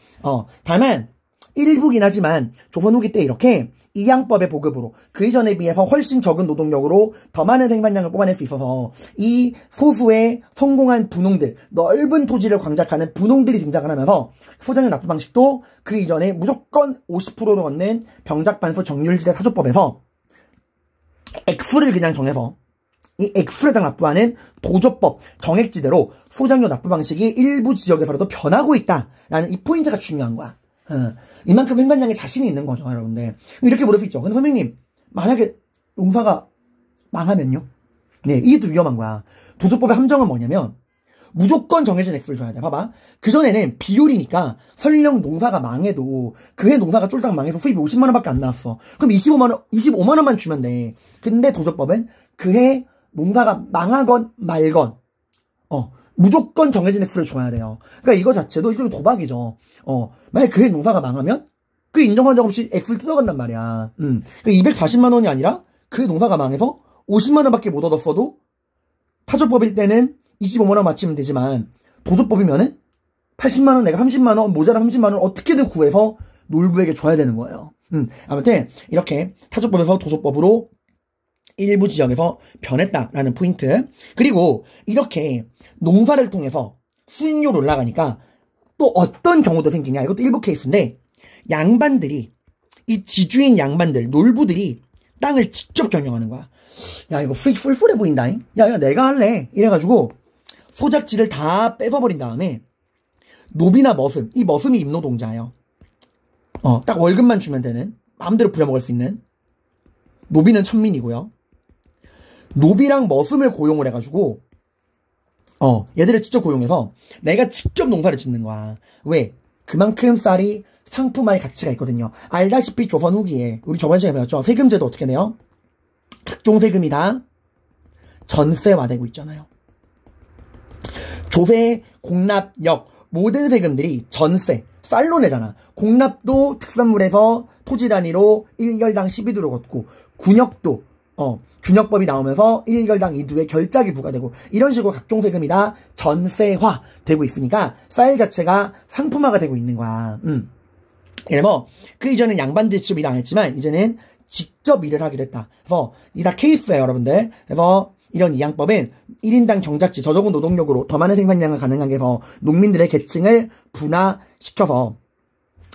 다만 일부긴 하지만 조선 후기 때 이렇게 이양법의 보급으로 그 이전에 비해서 훨씬 적은 노동력으로 더 많은 생산량을 뽑아낼 수 있어서 이 소수의 성공한 분홍들, 넓은 토지를 광작하는 분홍들이 등장을 하면서 소작료 납부 방식도 그 이전에 무조건 50%로 얻는 병작반수 정률지대 타조법에서 액수를 그냥 정해서 이 액수를 다 납부하는 도조법 정액지대로 소작료 납부 방식이 일부 지역에서라도 변하고 있다라는 이 포인트가 중요한 거야. 이만큼 생산량에 자신이 있는 거죠, 여러분들. 이렇게 물을 수 있죠. 근데 선생님, 만약에 농사가 망하면요? 네, 이게 또 위험한 거야. 도조법의 함정은 뭐냐면 무조건 정해진 액수를 줘야 돼. 봐봐. 그전에는 비율이니까 설령 농사가 망해도 그해 농사가 쫄딱 망해서 수입이 50만원밖에 안 나왔어. 그럼 25만원만 주면 돼. 근데 도조법은 그해 농사가 망하건 말건 무조건 정해진 액수를 줘야 돼요. 그러니까 이거 자체도 일종의 도박이죠. 만약 그해 농사가 망하면 그 인정한 적 없이 액수를 뜯어간단 말이야. 그러니까 240만원이 아니라 그해 농사가 망해서 50만원밖에 못 얻었어도 타조법일 때는 25만원 맞추면 되지만 도조법이면은 80만원 내가 30만원 모자란 30만원 어떻게든 구해서 놀부에게 줘야 되는 거예요. 아무튼 이렇게 타조법에서 도조법으로 일부 지역에서 변했다라는 포인트. 그리고 이렇게 농사를 통해서 수익률이 올라가니까 또 어떤 경우도 생기냐. 이것도 일부 케이스인데 양반들이 이 지주인 양반들 놀부들이 땅을 직접 경영하는 거야. 야 이거 수익 뿔뿔해 보인다. 야 내가 할래. 이래가지고 소작지를 다 뺏어버린 다음에 노비나 머슴, 이 머슴이 임노동자예요. 딱 월급만 주면 되는, 마음대로 부려먹을 수 있는. 노비는 천민이고요. 노비랑 머슴을 고용을 해가지고 얘들을 직접 고용해서 내가 직접 농사를 짓는 거야. 왜? 그만큼 쌀이 상품화의 가치가 있거든요. 알다시피 조선 후기에 우리 저번 시간에 배웠죠. 세금제도 어떻게 돼요? 각종 세금이 다 전세화되고 있잖아요. 조세, 공납, 역 모든 세금들이 전세, 쌀로 내잖아. 공납도 특산물에서 토지 단위로 1결당 12두를 걷고 군역도 균역법이 나오면서 1결당 2두의 결작이 부과되고 이런 식으로 각종 세금이 다 전세화 되고 있으니까 쌀 자체가 상품화가 되고 있는 거야. 그래서 그 이전엔 양반들이 직접 일 안 했지만 이제는 직접 일을 하기로 했다. 그래서 이 다 케이스예요, 여러분들. 그래서 이런 이양법은 1인당 경작지 저적은 노동력으로 더 많은 생산량을 가능하게 해서 농민들의 계층을 분화시켜서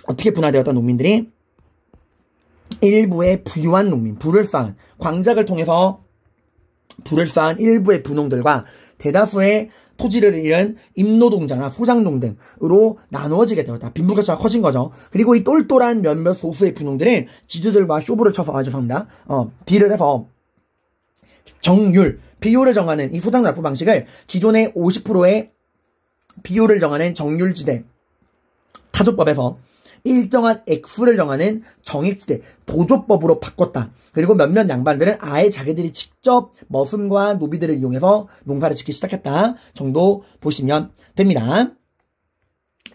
어떻게 분화되었던 농민들이 일부의 부유한 농민, 부를 쌓은 광작을 통해서 부를 쌓은 일부의 분홍들과 대다수의 토지를 잃은 임노동자나 소장농 등으로 나누어지게 되었다. 빈부격차가 커진 거죠. 그리고 이 똘똘한 몇몇 소수의 분홍들은 지주들과 쇼부를 쳐서 죄송합니다. 딜을 해서 정률, 비율을 정하는 이 소장 납부 방식을 기존의 50%의 비율을 정하는 정률지대 타조법에서 일정한 액수를 정하는 정액지대 도조법으로 바꿨다. 그리고 몇몇 양반들은 아예 자기들이 직접 머슴과 노비들을 이용해서 농사를 짓기 시작했다 정도 보시면 됩니다.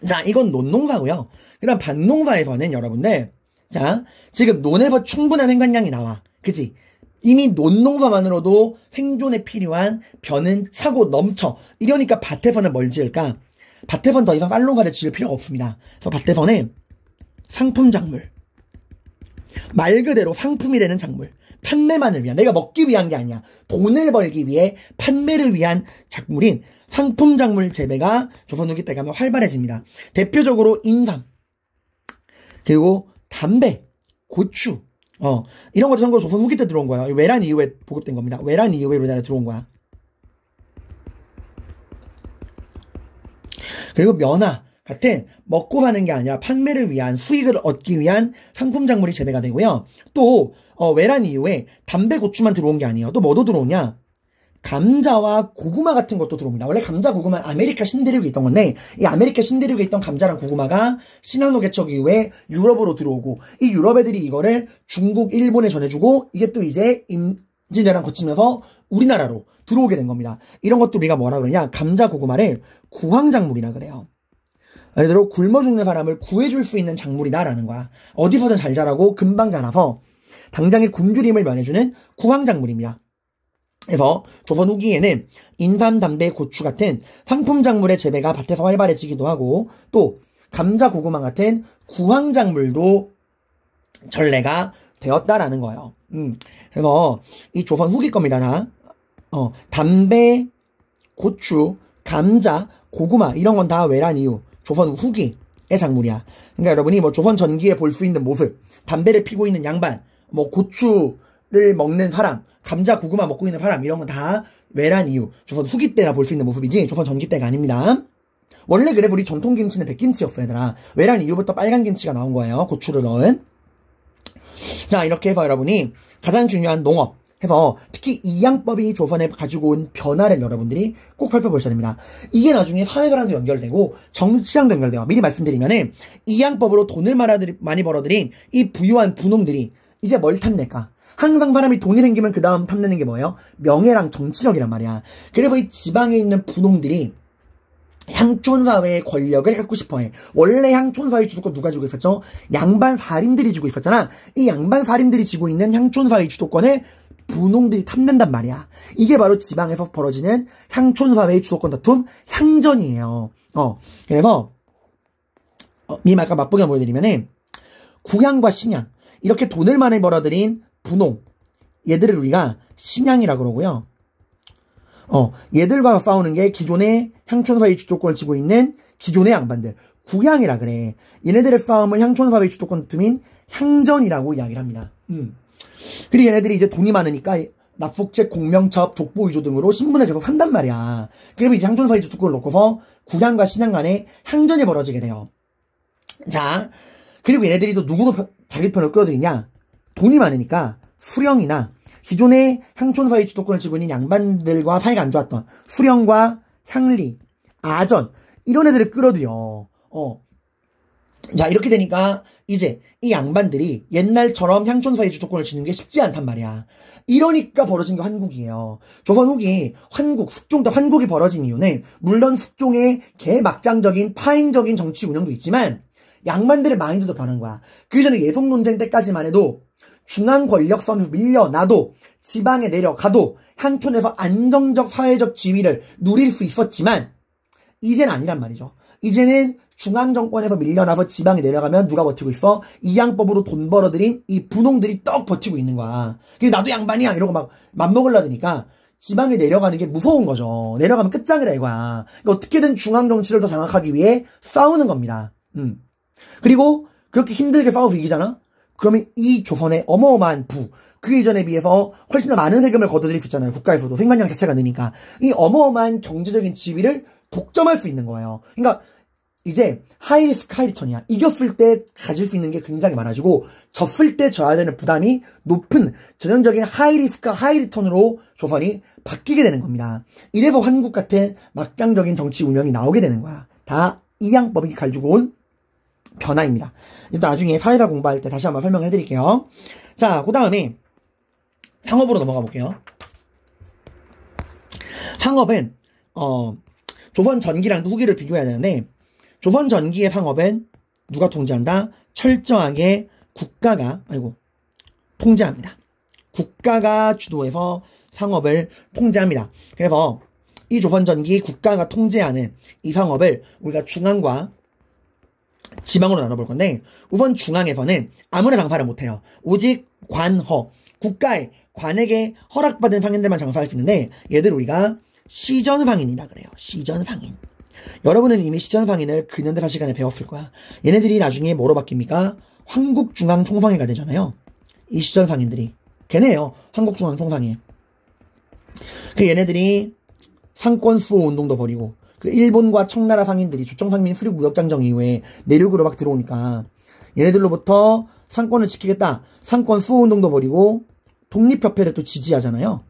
자, 이건 논농사고요. 그 다음 밭농사에서는 여러분들, 자, 지금 논에서 충분한 생산량이 나와. 그치? 이미 논농사만으로도 생존에 필요한 벼는 차고 넘쳐. 이러니까 밭에서는 뭘 지을까? 밭에서는 더 이상 쌀농사를 지을 필요가 없습니다. 그래서 밭에서는 상품 작물, 말 그대로 상품이 되는 작물, 판매만을 위한, 내가 먹기 위한 게 아니야. 돈을 벌기 위해 판매를 위한 작물인 상품 작물 재배가 조선 후기 때 가면 활발해집니다. 대표적으로 인삼, 그리고 담배, 고추, 이런 것도 참고로 조선 후기 때 들어온 거야. 외란 이후에 보급된 겁니다. 외란 이후에 우리나라에 들어온 거야. 그리고 면화 같은 먹고 사는 게 아니라 판매를 위한 수익을 얻기 위한 상품 작물이 재배가 되고요. 또 외란 이후에 담배, 고추만 들어온 게 아니에요. 또 뭐도 들어오냐? 감자와 고구마 같은 것도 들어옵니다. 원래 감자, 고구마 아메리카 신대륙에 있던 건데 이 아메리카 신대륙에 있던 감자랑 고구마가 신항로 개척 이후에 유럽으로 들어오고 이 유럽 애들이 이거를 중국, 일본에 전해주고 이게 또 이제 임진왜란 거치면서 우리나라로 들어오게 된 겁니다. 이런 것도 우리가 뭐라 그러냐? 감자, 고구마를 구황작물이라 그래요. 예를 들어 굶어 죽는 사람을 구해줄 수 있는 작물이다라는 거야. 어디서든 잘 자라고 금방 자라서 당장의 굶주림을 면해주는 구황작물입니다. 그래서 조선 후기에는 인삼, 담배, 고추 같은 상품 작물의 재배가 밭에서 활발해지기도 하고 또 감자, 고구마 같은 구황작물도 전래가 되었다라는 거예요. 그래서 이 조선 후기 겁니다. 담배, 고추, 감자, 고구마 이런 건 다 외란 이후 조선 후기의 작물이야. 그러니까 여러분이 뭐 조선 전기에 볼 수 있는 모습, 담배를 피고 있는 양반, 뭐 고추를 먹는 사람, 감자, 고구마 먹고 있는 사람 이런 건 다 외란 이후 조선 후기 때나 볼 수 있는 모습이지 조선 전기 때가 아닙니다. 원래 그래서 우리 전통 김치는 백김치였어 얘들아. 외란 이후부터 빨간 김치가 나온 거예요. 고추를 넣은. 자, 이렇게 해서 여러분이 가장 중요한 농업 해서 특히 이양법이 조선에 가지고 온 변화를 여러분들이 꼭 살펴보셔야 됩니다. 이게 나중에 사회과랑도 연결되고 정치랑도 연결돼요. 미리 말씀드리면은 이양법으로 돈을 많이 벌어들인 이 부유한 분홍들이 이제 뭘 탐낼까? 항상 사람이 돈이 생기면 그 다음 탐내는 게 뭐예요? 명예랑 정치력이란 말이야. 그래서 이 지방에 있는 분홍들이 향촌사회의 권력을 갖고 싶어해. 원래 향촌사회 주도권 누가 쥐고 있었죠? 양반 사림들이 쥐고 있었잖아. 이 양반 사림들이 쥐고 있는 향촌사회 주도권을 분홍들이 탐낸단 말이야. 이게 바로 지방에서 벌어지는 향촌사회의 주도권 다툼, 향전이에요. 그래서 이 말과 맛보기 한번 보여드리면은 구향과 신향 이렇게 돈을 많이 벌어들인 분홍 얘들을 우리가 신향이라고 그러고요. 얘들과 싸우는 게 기존의 향촌사회 주도권을 쥐고 있는 기존의 양반들 구향이라 그래. 얘네들의 싸움을 향촌사회 주도권 다툼인 향전이라고 이야기를 합니다. 그리고 얘네들이 이제 돈이 많으니까 납북책, 공명첩, 족보위조 등으로 신분을 계속 산단 말이야. 그래서 이제 향촌사회 주도권을 놓고서 구향과 신향 간에 향전이 벌어지게 돼요. 자, 그리고 얘네들이 또 누구도 자기 편을 끌어들이냐? 돈이 많으니까 수령이나 기존의 향촌사회 주도권을 쥐고 있는 양반들과 사이가 안 좋았던 수령과 향리, 아전 이런 애들을 끌어들여. 자, 이렇게 되니까 이제 이 양반들이 옛날처럼 향촌사회 주도권을 쥐는 게 쉽지 않단 말이야. 이러니까 벌어진 게 환국이에요. 조선 후기 환국, 숙종 때 환국이 벌어진 이유는 물론 숙종의 개막장적인 파행적인 정치 운영도 있지만 양반들의 마인드도 변한 거야. 그 전에 예속 논쟁 때까지만 해도 중앙 권력선에서 밀려나도 지방에 내려가도 향촌에서 안정적 사회적 지위를 누릴 수 있었지만 이제는 아니란 말이죠. 이제는 중앙정권에서 밀려나서 지방에 내려가면 누가 버티고 있어? 이양법으로 돈 벌어들인 이 분홍들이 떡 버티고 있는 거야. 그리고 나도 양반이야 이러고 막 맘먹으려드니까 지방에 내려가는 게 무서운 거죠. 내려가면 끝장이라 이거야. 그러니까 어떻게든 중앙정치를 더 장악하기 위해 싸우는 겁니다. 그리고 그렇게 힘들게 싸워서 이기잖아? 그러면 이 조선의 어마어마한 그 이전에 비해서 훨씬 더 많은 세금을 걷어들일 수 있잖아요. 국가에서도 생산량 자체가 느니까. 이 어마어마한 경제적인 지위를 독점할 수 있는 거예요. 그러니까 이제 하이리스크 하이리턴이야. 이겼을 때 가질 수 있는 게 굉장히 많아지고 졌을 때 져야 되는 부담이 높은 전형적인 하이리스크 하이리턴으로 조선이 바뀌게 되는 겁니다. 이래서 한국 같은 막장적인 정치 운영이 나오게 되는 거야. 다 이양법이 가지고 온 변화입니다. 일단 나중에 사회사 공부할 때 다시 한번 설명해 드릴게요. 자, 그 다음에 상업으로 넘어가 볼게요. 상업은 조선 전기랑 후기를 비교해야 되는데 조선 전기의 상업은 누가 통제한다? 철저하게 국가가 통제합니다. 국가가 주도해서 상업을 통제합니다. 그래서 이 조선 전기 국가가 통제하는 이 상업을 우리가 중앙과 지방으로 나눠볼 건데 우선 중앙에서는 아무나 장사를 못해요. 오직 관허, 국가의 관에게 허락받은 상인들만 장사할 수 있는데 얘들 우리가 시전상인이라 그래요. 시전상인. 여러분은 이미 시전상인을 근현대사 시간에 배웠을 거야. 얘네들이 나중에 뭐로 바뀝니까? 한국중앙통상회가 되잖아요. 이 시전상인들이. 걔네예요. 한국중앙통상회. 그 얘네들이 상권 수호 운동도 벌이고 그 일본과 청나라 상인들이 조정상민 수륙 무역장정 이후에 내륙으로 막 들어오니까 얘네들로부터 상권을 지키겠다. 상권 수호 운동도 벌이고 독립협회를 또 지지하잖아요.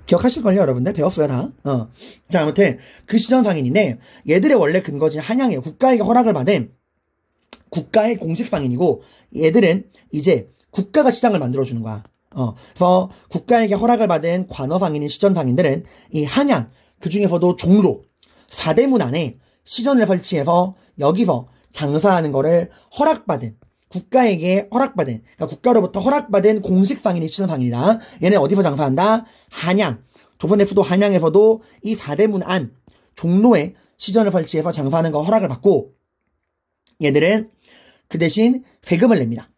기억하실걸요, 여러분들? 배웠어요, 다. 자, 아무튼, 그 시전상인인데, 얘들의 원래 근거지 한양이에요. 국가에게 허락을 받은 국가의 공식 상인이고, 얘들은 이제 국가가 시장을 만들어주는 거야. 그래서 국가에게 허락을 받은 관어상인인 시전상인들은 이 한양, 그 중에서도 종로, 4대문 안에 시전을 설치해서 여기서 장사하는 거를 허락받은, 국가에게 허락받은, 그러니까 국가로부터 허락받은 공식 상인이 시전상인이다. 얘네 어디서 장사한다? 한양, 조선의 수도 한양에서도 이 4대문 안, 종로에 시전을 설치해서 장사하는 거 허락을 받고, 얘들은 그 대신 세금을 냅니다.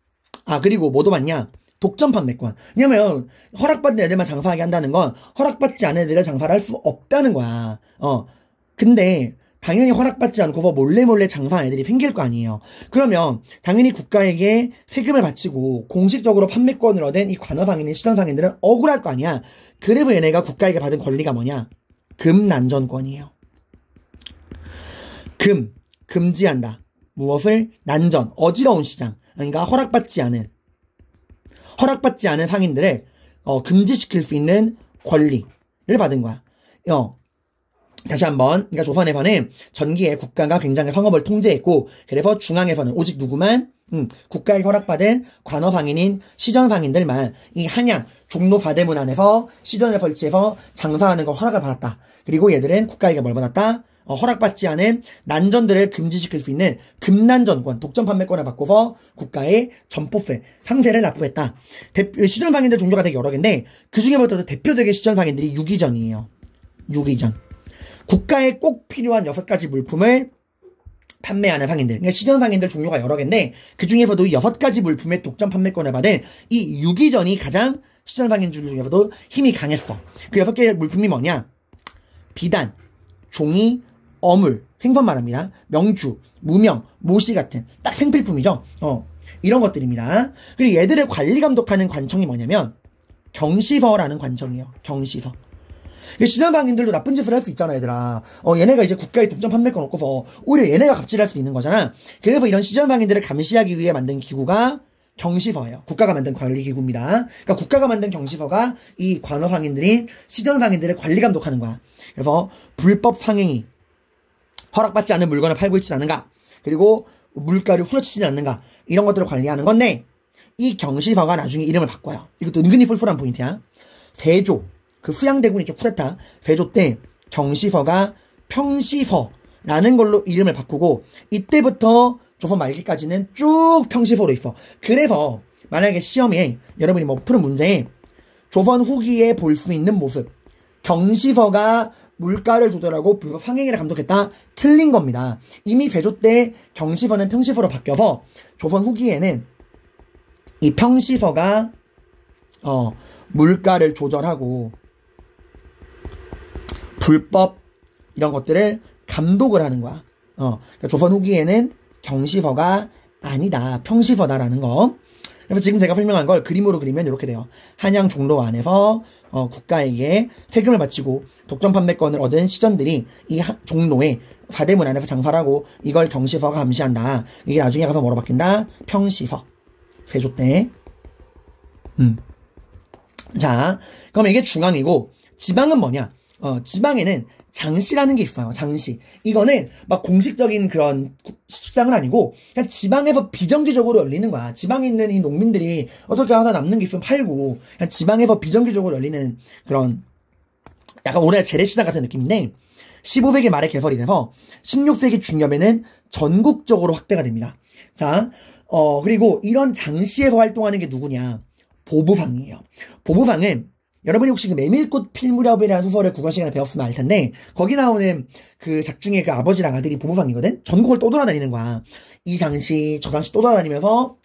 아, 그리고 뭐도 받냐? 독점 판매권. 왜냐면 허락받은 애들만 장사하게 한다는 건 허락받지 않은 애들을 장사를 할 수 없다는 거야. 근데 당연히 허락받지 않고서 몰래 장사하는 애들이 생길 거 아니에요. 그러면 당연히 국가에게 세금을 바치고 공식적으로 판매권을 얻은 이 관어상인인 시전상인들은 억울할 거 아니야. 그래서 얘네가 국가에게 받은 권리가 뭐냐? 금난전권이에요. 금지한다. 무엇을? 난전, 어지러운 시장. 그러니까 허락받지 않은 상인들을 금지시킬 수 있는 권리를 받은 거야. 다시 한번, 그러니까 조선에서는 전기에 국가가 굉장히 상업을 통제했고, 그래서 중앙에서는 오직 누구만? 국가에 허락받은 관어상인인 시전상인들만 이 한양, 종로 4대문 안에서 시전을 설치해서 장사하는 거 허락을 받았다. 그리고 얘들은 국가에게 뭘 받았다? 허락받지 않은 난전들을 금지시킬 수 있는 금난전권, 독점 판매권을 바꿔서 국가의 점포세, 상세를 납부했다. 시전상인들 종류가 되게 여러 개인데 그 중에부터도 대표적인 시전상인들이 유기전이에요. 유기전. 국가에 꼭 필요한 6가지 물품을 판매하는 상인들. 그러니까 시전상인들 종류가 여러 개인데 그 중에서도 6가지 물품의 독점 판매권을 받은 이 유기전이 가장 시전상인들 중에서도 힘이 강했어. 그 6개의 물품이 뭐냐? 비단, 종이, 어물, 생선 말합니다. 명주, 무명, 모시 같은 딱 생필품이죠. 이런 것들입니다. 그리고 얘들을 관리 감독하는 관청이 뭐냐면 경시서라는 관청이에요. 경시서. 시전상인들도 나쁜 짓을 할 수 있잖아, 얘들아. 얘네가 이제 국가의 독점 판매권 얻고서 오히려 얘네가 갑질할 수 있는 거잖아. 그래서 이런 시전상인들을 감시하기 위해 만든 기구가 경시서예요. 국가가 만든 관리기구입니다. 그러니까 국가가 만든 경시서가 이 관어상인들인 시전상인들을 관리 감독하는 거야. 그래서 불법 상행이 허락받지 않은 물건을 팔고 있지 않는가, 그리고 물가를 후려치지 않는가, 이런 것들을 관리하는 건데 이 경시서가 나중에 이름을 바꿔요. 이것도 은근히 훌훌한 포인트야. 세조, 그 수양대군이 좀 쿠데타, 세조 때 경시서가 평시서라는 걸로 이름을 바꾸고 이때부터 조선 말기까지는 쭉 평시서로 있어. 그래서 만약에 시험에 여러분이 뭐 푸는 문제에 조선 후기에 볼 수 있는 모습, 경시서가 물가를 조절하고 불법 상행위를 감독했다, 틀린 겁니다. 이미 세조 때 경시서는 평시서로 바뀌어서 조선 후기에는 이 평시서가 물가를 조절하고 불법 이런 것들을 감독을 하는 거야. 그러니까 조선 후기에는 경시서가 아니다, 평시서다라는 거. 그래서 지금 제가 설명한 걸 그림으로 그리면 이렇게 돼요. 한양 종로 안에서 국가에게 세금을 바치고 독점 판매권을 얻은 시전들이 이 종로에 사대문 안에서 장사를 하고 이걸 경시서가 감시한다. 이게 나중에 가서 뭐로 바뀐다? 평시서. 세조 때. 자, 그럼 이게 중앙이고 지방은 뭐냐? 지방에는 장시라는 게 있어요. 장시. 이거는 막 공식적인 그런 시장은 아니고 그냥 지방에서 비정기적으로 열리는 거야. 지방에 있는 이 농민들이 어떻게 하나 남는 게 있으면 팔고 그냥 지방에서 비정기적으로 열리는 그런 약간 오늘날 재래시장 같은 느낌인데 15세기 말에 개설이 돼서 16세기 중엽에는 전국적으로 확대가 됩니다. 자, 그리고 이런 장시에서 활동하는 게 누구냐? 보부상이에요. 보부상은 여러분이 혹시 그 메밀꽃 필무렵이라는 소설을 국어 시간에 배웠으면 알 텐데 거기 나오는 그 작중의 그 아버지랑 아들이 보부상이거든. 전국을 또 돌아다니는 거야. 이 장시 저 장시 또 돌아다니면서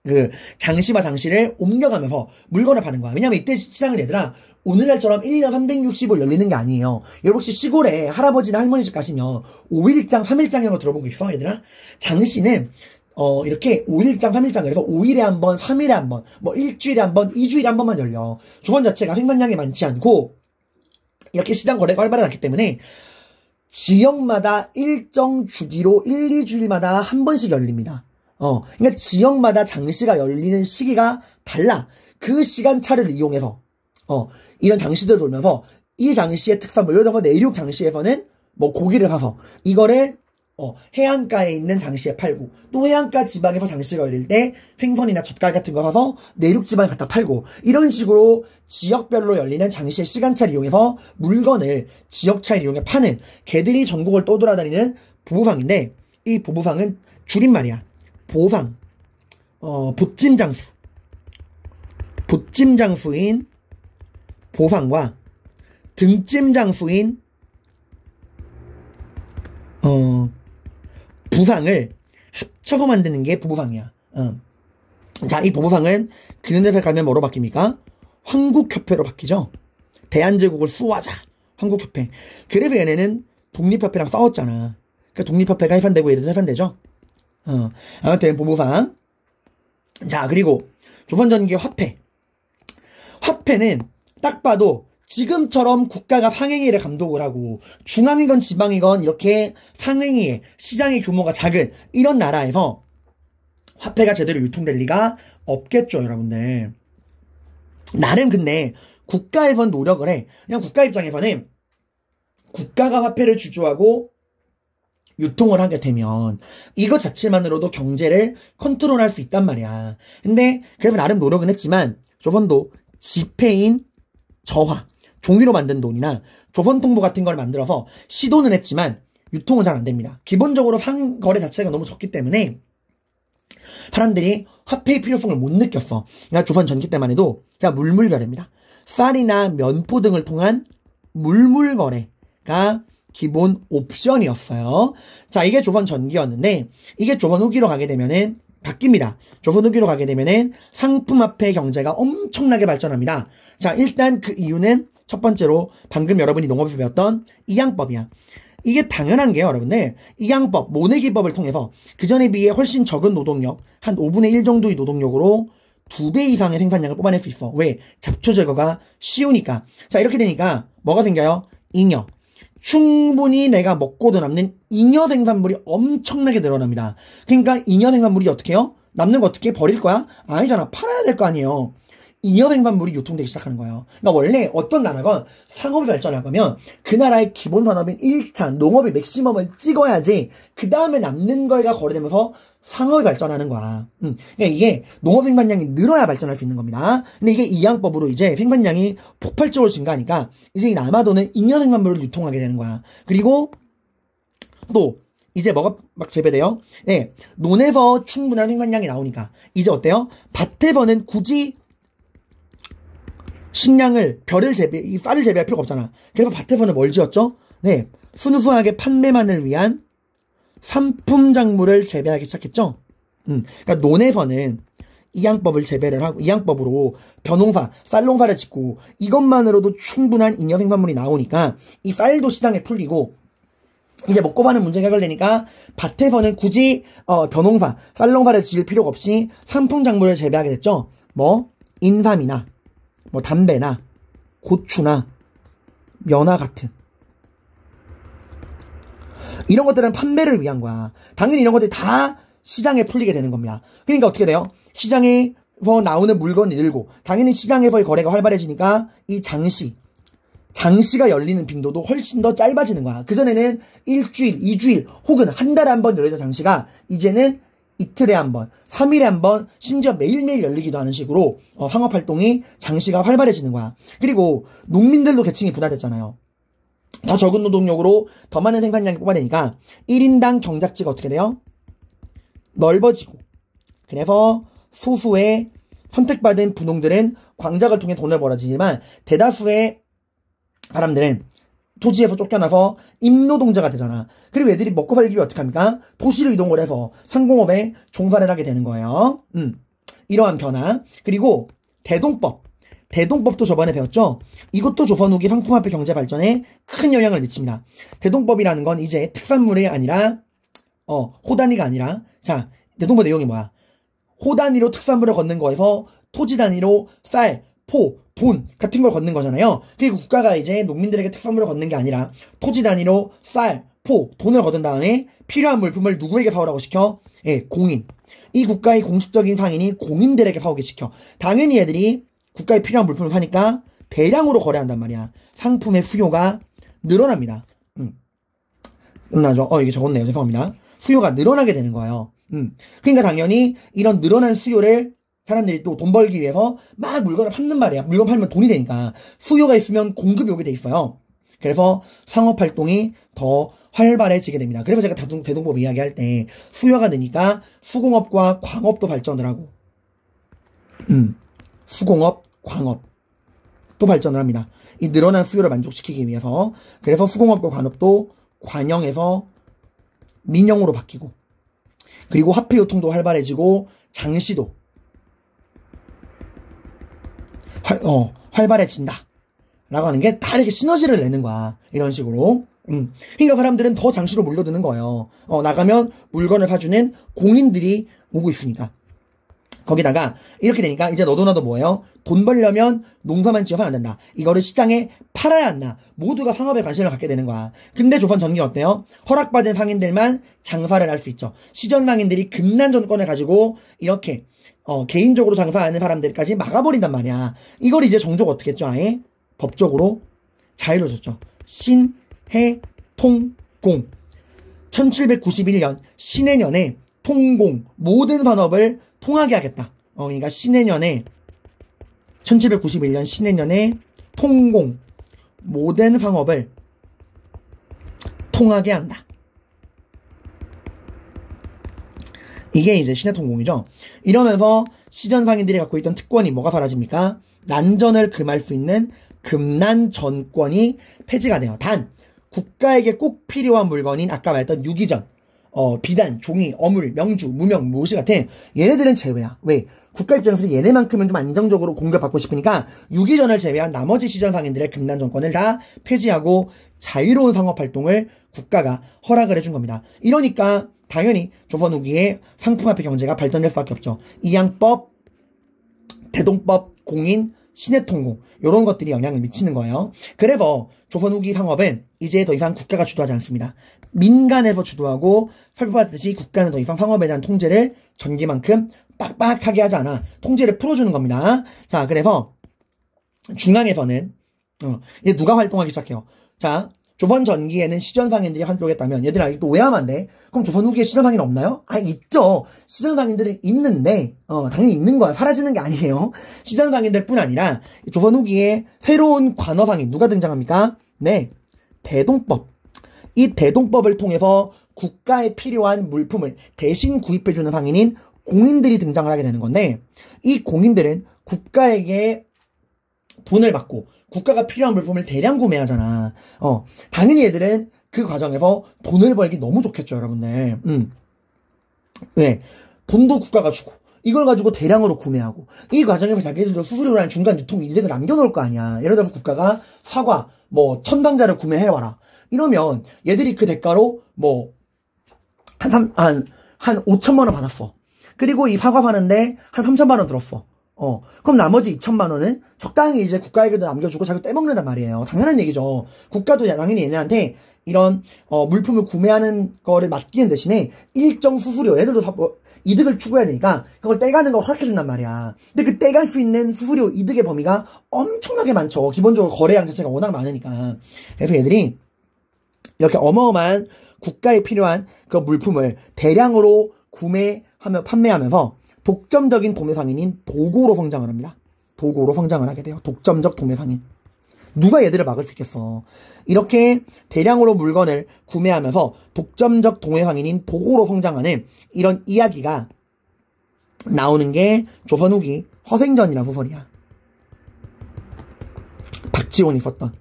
그 장시와 장시를 옮겨가면서 물건을 파는 거야. 왜냐면 이때 시장은 얘들아 오늘날처럼 1년 365일 열리는 게 아니에요. 여러분 혹시 시골에 할아버지나 할머니 집 가시면 5일장 3일장이라고 들어본 거 있어 얘들아? 장시는 이렇게 5일장, 3일장, 그래서 5일에 한 번, 3일에 한 번, 뭐 일주일에 한 번, 2주일에 한 번만 열려. 조선 자체가 생산량이 많지 않고, 이렇게 시장 거래가 활발하지 않기 때문에, 지역마다 일정 주기로 1, 2주일마다 한 번씩 열립니다. 그러니까 지역마다 장시가 열리는 시기가 달라. 그 시간차를 이용해서, 이런 장시들을 돌면서, 이 장시의 특산, 예를 들어서 내륙 장시에서는 뭐 고기를 사서, 이거를 해안가에 있는 장시에 팔고 또 해안가 지방에서 장시가 열릴 때 생선이나 젓갈 같은 거 사서 내륙 지방에 갖다 팔고 이런 식으로 지역별로 열리는 장시의 시간차를 이용해서 물건을 지역차를 이용해 파는 개들이 전국을 떠돌아다니는 보부상인데 이 보부상은 줄임말이야. 보상, 보찜장수인 보상과 등찜장수인 부상을 합쳐서 만드는 게 보부상이야. 자, 이 보부상은 근현대사에 가면 뭐로 바뀝니까? 황국협회로 바뀌죠. 대한제국을 수호하자. 황국협회. 그래서 얘네는 독립협회랑 싸웠잖아. 그러니까 독립협회가 해산되고 얘들도 해산되죠. 아무튼 보부상. 자, 그리고 조선전기 화폐. 화폐는 딱 봐도 지금처럼 국가가 상행위를 감독을 하고 중앙이건 지방이건 이렇게 상행위에 시장의 규모가 작은 이런 나라에서 화폐가 제대로 유통될 리가 없겠죠, 여러분들. 나름 근데 국가에선 노력을 해. 그냥 국가 입장에서는 국가가 화폐를 주주하고 유통을 하게 되면 이것 자체만으로도 경제를 컨트롤할 수 있단 말이야. 근데 그래서 나름 노력은 했지만 조선도 지폐인 저화 종이로 만든 돈이나 조선통보 같은 걸 만들어서 시도는 했지만 유통은 잘 안 됩니다. 기본적으로 상거래 자체가 너무 적기 때문에 사람들이 화폐의 필요성을 못 느꼈어. 그러니까 조선 전기 때만 해도 그냥 물물거래입니다. 쌀이나 면포 등을 통한 물물거래가 기본 옵션이었어요. 자, 이게 조선 전기였는데 이게 조선 후기로 가게 되면은 바뀝니다. 조선 후기로 가게 되면은 상품화폐 경제가 엄청나게 발전합니다. 자, 일단 그 이유는 첫 번째로 방금 여러분이 농업에서 배웠던 이양법이야. 이게 당연한 게요, 여러분들. 이양법, 모내기법을 통해서 그전에 비해 훨씬 적은 노동력, 한 5분의 1 정도의 노동력으로 2배 이상의 생산량을 뽑아낼 수 있어. 왜? 잡초 제거가 쉬우니까. 자, 이렇게 되니까 뭐가 생겨요? 잉여. 충분히 내가 먹고도 남는 잉여 생산물이 엄청나게 늘어납니다. 그러니까 잉여 생산물이 어떻게 해요? 남는 거 어떻게 버릴 거야? 아니잖아. 팔아야 될 거 아니에요. 잉여 생산물이 유통되기 시작하는 거예요. 그러니까 원래 어떤 나라건 상업이 발전할 거면 그 나라의 기본 산업인 1차 농업의 맥시멈을 찍어야지 그 다음에 남는 거가 거래되면서 상업이 발전하는 거야. 그러니까 이게 농업 생산량이 늘어야 발전할 수 있는 겁니다. 근데 이게 이양법으로 이제 생산량이 폭발적으로 증가하니까 이제 이 남아도는 잉여 생산물을 유통하게 되는 거야. 그리고 또 이제 뭐가 막 재배돼요? 네, 논에서 충분한 생산량이 나오니까 이제 어때요? 밭에서는 굳이 식량을, 이 쌀을 재배할 필요가 없잖아. 그래서 밭에서는 뭘 지었죠? 네, 순수하게 판매만을 위한 상품 작물을 재배하기 시작했죠. 그러니까 논에서는 이양법을 재배를 하고 이양법으로 벼농사, 쌀농사를 짓고 이것만으로도 충분한 잉여 생산물이 나오니까 이 쌀도 시장에 풀리고 이제 먹고 사는 문제가 해결되니까 밭에서는 굳이 벼농사, 쌀농사를 지을 필요가 없이 산풍작물을 재배하게 됐죠. 뭐 인삼이나 뭐 담배나 고추나 면화 같은 이런 것들은 판매를 위한 거야. 당연히 이런 것들이 다 시장에 풀리게 되는 겁니다. 그러니까 어떻게 돼요? 시장에서 나오는 물건이 늘고 당연히 시장에서의 거래가 활발해지니까 이 장시가 열리는 빈도도 훨씬 더 짧아지는 거야. 그전에는 일주일, 2주일 혹은 한 달에 한 번 열리던 장시가 이제는 이틀에 한 번, 3일에 한 번, 심지어 매일매일 열리기도 하는 식으로 상업활동이 장시가 활발해지는 거야. 그리고 농민들도 계층이 분화됐잖아요. 더 적은 노동력으로 더 많은 생산량이 뽑아내니까 1인당 경작지가 어떻게 돼요? 넓어지고 그래서 소수의 선택받은 분홍들은 광작을 통해 돈을 벌어지지만 대다수의 사람들은 토지에서 쫓겨나서 임노동자가 되잖아. 그리고 애들이 먹고 살기 위해 어떻게 합니까? 도시로 이동을 해서 상공업에 종사를 하게 되는 거예요. 이러한 변화. 그리고 대동법도 저번에 배웠죠? 이것도 조선 후기 상품화폐 경제 발전에 큰 영향을 미칩니다. 대동법이라는 건 이제 특산물이 아니라 호 단위가 아니라 자, 대동법 내용이 뭐야? 호 단위로 특산물을 걷는 거에서 토지 단위로 쌀, 포, 돈 같은 걸 걷는 거잖아요. 그리고 국가가 이제 농민들에게 특산물을 걷는 게 아니라 토지 단위로 쌀, 포, 돈을 거둔 다음에 필요한 물품을 누구에게 사오라고 시켜? 예, 공인. 이 국가의 공식적인 상인이 공인들에게 사오게 시켜. 당연히 얘들이 국가에 필요한 물품을 사니까 대량으로 거래한단 말이야. 상품의 수요가 늘어납니다. 끝나죠? 이게 적었네요. 죄송합니다. 수요가 늘어나게 되는 거예요. 그러니까 당연히 이런 늘어난 수요를 사람들이 또 돈 벌기 위해서 막 물건을 판단 말이야. 물건 팔면 돈이 되니까. 수요가 있으면 공급이 오게 돼 있어요. 그래서 상업활동이 더 활발해지게 됩니다. 그래서 제가 대동법 이야기할 때 수요가 느니까 수공업과 광업도 발전을 하고 수공업, 광업도 발전을 합니다. 이 늘어난 수요를 만족시키기 위해서. 그래서 수공업과 광업도 관영에서 민영으로 바뀌고 그리고 화폐유통도 활발해지고 장시도 활발해진다 라고 하는 게 다 이렇게 시너지를 내는 거야. 이런 식으로. 그러니까 사람들은 더 장시로 몰려드는 거예요. 나가면 물건을 사주는 공인들이 오고 있으니까. 거기다가 이렇게 되니까 이제 너도 나도 뭐예요? 돈 벌려면 농사만 지어서 안 된다. 이거를 시장에 팔아야 한다. 모두가 상업에 관심을 갖게 되는 거야. 근데 조선 전기 어때요? 허락받은 상인들만 장사를 할 수 있죠. 시전 상인들이 금난 전권을 가지고 이렇게 개인적으로 장사하는 사람들까지 막아버린단 말이야. 이걸 이제 정조가 어떻게 했죠? 아예 법적으로 자유로워졌죠. 신해통공 1791년 신해년에 통공 모든 산업을 통하게 하겠다. 그러니까 신해년에 1791년 신해년에 통공 모든 상업을 통하게 한다. 이게 이제 신해통공이죠. 이러면서 시전 상인들이 갖고 있던 특권이 뭐가 사라집니까? 난전을 금할 수 있는 금난전권이 폐지가 돼요. 단 국가에게 꼭 필요한 물건인 아까 말했던 유기전, 비단, 종이, 어물, 명주, 무명, 모시 같은 얘네들은 제외야. 왜? 국가 입장에서 얘네만큼은 좀 안정적으로 공급받고 싶으니까 유기전을 제외한 나머지 시전 상인들의 금난전권을 다 폐지하고 자유로운 상업활동을 국가가 허락을 해준 겁니다. 이러니까 당연히 조선 후기에 상품화폐 경제가 발전될 수밖에 없죠. 이양법, 대동법, 공인, 신해통공 이런 것들이 영향을 미치는 거예요. 그래서 조선 후기 상업은 이제 더 이상 국가가 주도하지 않습니다. 민간에서 주도하고 살펴봤듯이 국가는 더 이상 상업에 대한 통제를 전기만큼 빡빡하게 하지 않아 통제를 풀어주는 겁니다. 자, 그래서 중앙에서는 이제 누가 활동하기 시작해요. 자, 조선 전기에는 시전상인들이 활동했다면 얘들아 이거 또 오해하면 안 돼. 그럼 조선 후기에 시전상인 없나요? 있죠. 시전상인들이 있는데 당연히 있는 거야. 사라지는 게 아니에요. 시전상인들 뿐 아니라 조선 후기에 새로운 관어상인 누가 등장합니까? 네, 대동법. 이 대동법을 통해서 국가에 필요한 물품을 대신 구입해주는 상인인 공인들이 등장을 하게 되는 건데 이 공인들은 국가에게 돈을 받고 국가가 필요한 물품을 대량 구매하잖아. 당연히 얘들은 그 과정에서 돈을 벌기 너무 좋겠죠, 여러분들. 왜? 돈도 국가가 주고 이걸 가지고 대량으로 구매하고 이 과정에서 자기들도 수수료라는 중간 유통 이득을 남겨놓을 거 아니야. 예를 들어서 국가가 사과, 뭐 천당자를 구매해와라. 이러면 얘들이 그 대가로 뭐 한 5천만 원 받았어. 그리고 이 사과 사는데 한 3천만 원 들었어. 그럼 나머지 2천만 원은 적당히 이제 국가에게도 남겨주고 자기가 떼먹는단 말이에요. 당연한 얘기죠. 국가도 당연히 얘네한테 이런 물품을 구매하는 거를 맡기는 대신에 일정 수수료, 얘들도 이득을 추구해야 되니까 그걸 떼가는 걸 허락해준단 말이야. 근데 그 떼갈 수 있는 수수료 이득의 범위가 엄청나게 많죠. 기본적으로 거래량 자체가 워낙 많으니까. 그래서 얘들이 이렇게 어마어마한 국가에 필요한 그 물품을 대량으로 구매하며 판매하면서 독점적인 도매상인인 도고로 성장을 합니다. 도고로 성장을 하게 돼요. 독점적 도매상인. 누가 얘들을 막을 수 있겠어. 이렇게 대량으로 물건을 구매하면서 독점적 도매상인인 도고로 성장하는 이런 이야기가 나오는 게 조선 후기 허생전이라는 소설이야. 박지원이 썼던.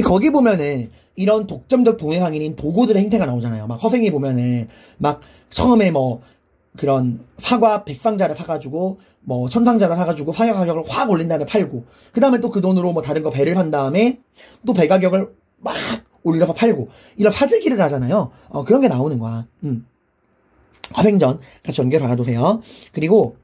거기 보면은 이런 독점적 도매상인인 도고들의 행태가 나오잖아요. 막 허생이 보면은 막 처음에 뭐 그런 사과 100상자를 사가지고 뭐 1000상자를 사가지고 사과 가격을 확 올린 다음에 팔고, 그 다음에 또 그 돈으로 뭐 다른 거 배를 산 다음에 또 배 가격을 막 올려서 팔고, 이런 사재기를 하잖아요. 그런 게 나오는 거야. 허생전 같이 연결 알아두세요. 그리고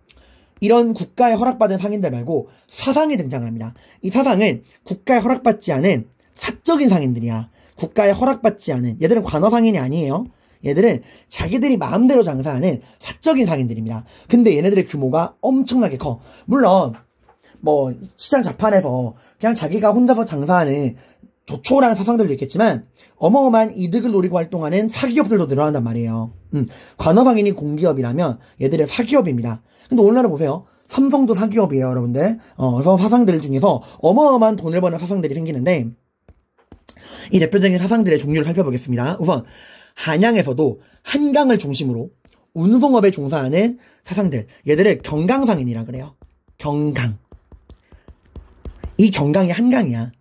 이런 국가에 허락받은 상인들 말고 사상이 등장을 합니다. 이 사상은 국가에 허락받지 않은 사적인 상인들이야. 국가에 허락받지 않은, 얘들은 관어상인이 아니에요. 얘들은 자기들이 마음대로 장사하는 사적인 상인들입니다. 근데 얘네들의 규모가 엄청나게 커. 물론 뭐 시장 자판에서 그냥 자기가 혼자서 장사하는 조촐한 사상들도 있겠지만 어마어마한 이득을 노리고 활동하는 사기업들도 늘어난단 말이에요. 관어상인이 공기업이라면 얘들은 사기업입니다. 근데 오늘날은 보세요. 삼성도 사기업이에요, 여러분들. 그래서 사상들 중에서 어마어마한 돈을 버는 사상들이 생기는데, 이 대표적인 사상들의 종류를 살펴보겠습니다. 우선 한양에서도 한강을 중심으로 운송업에 종사하는 사상들, 얘들을 경강상인이라 그래요. 경강. 이 경강이 한강이야.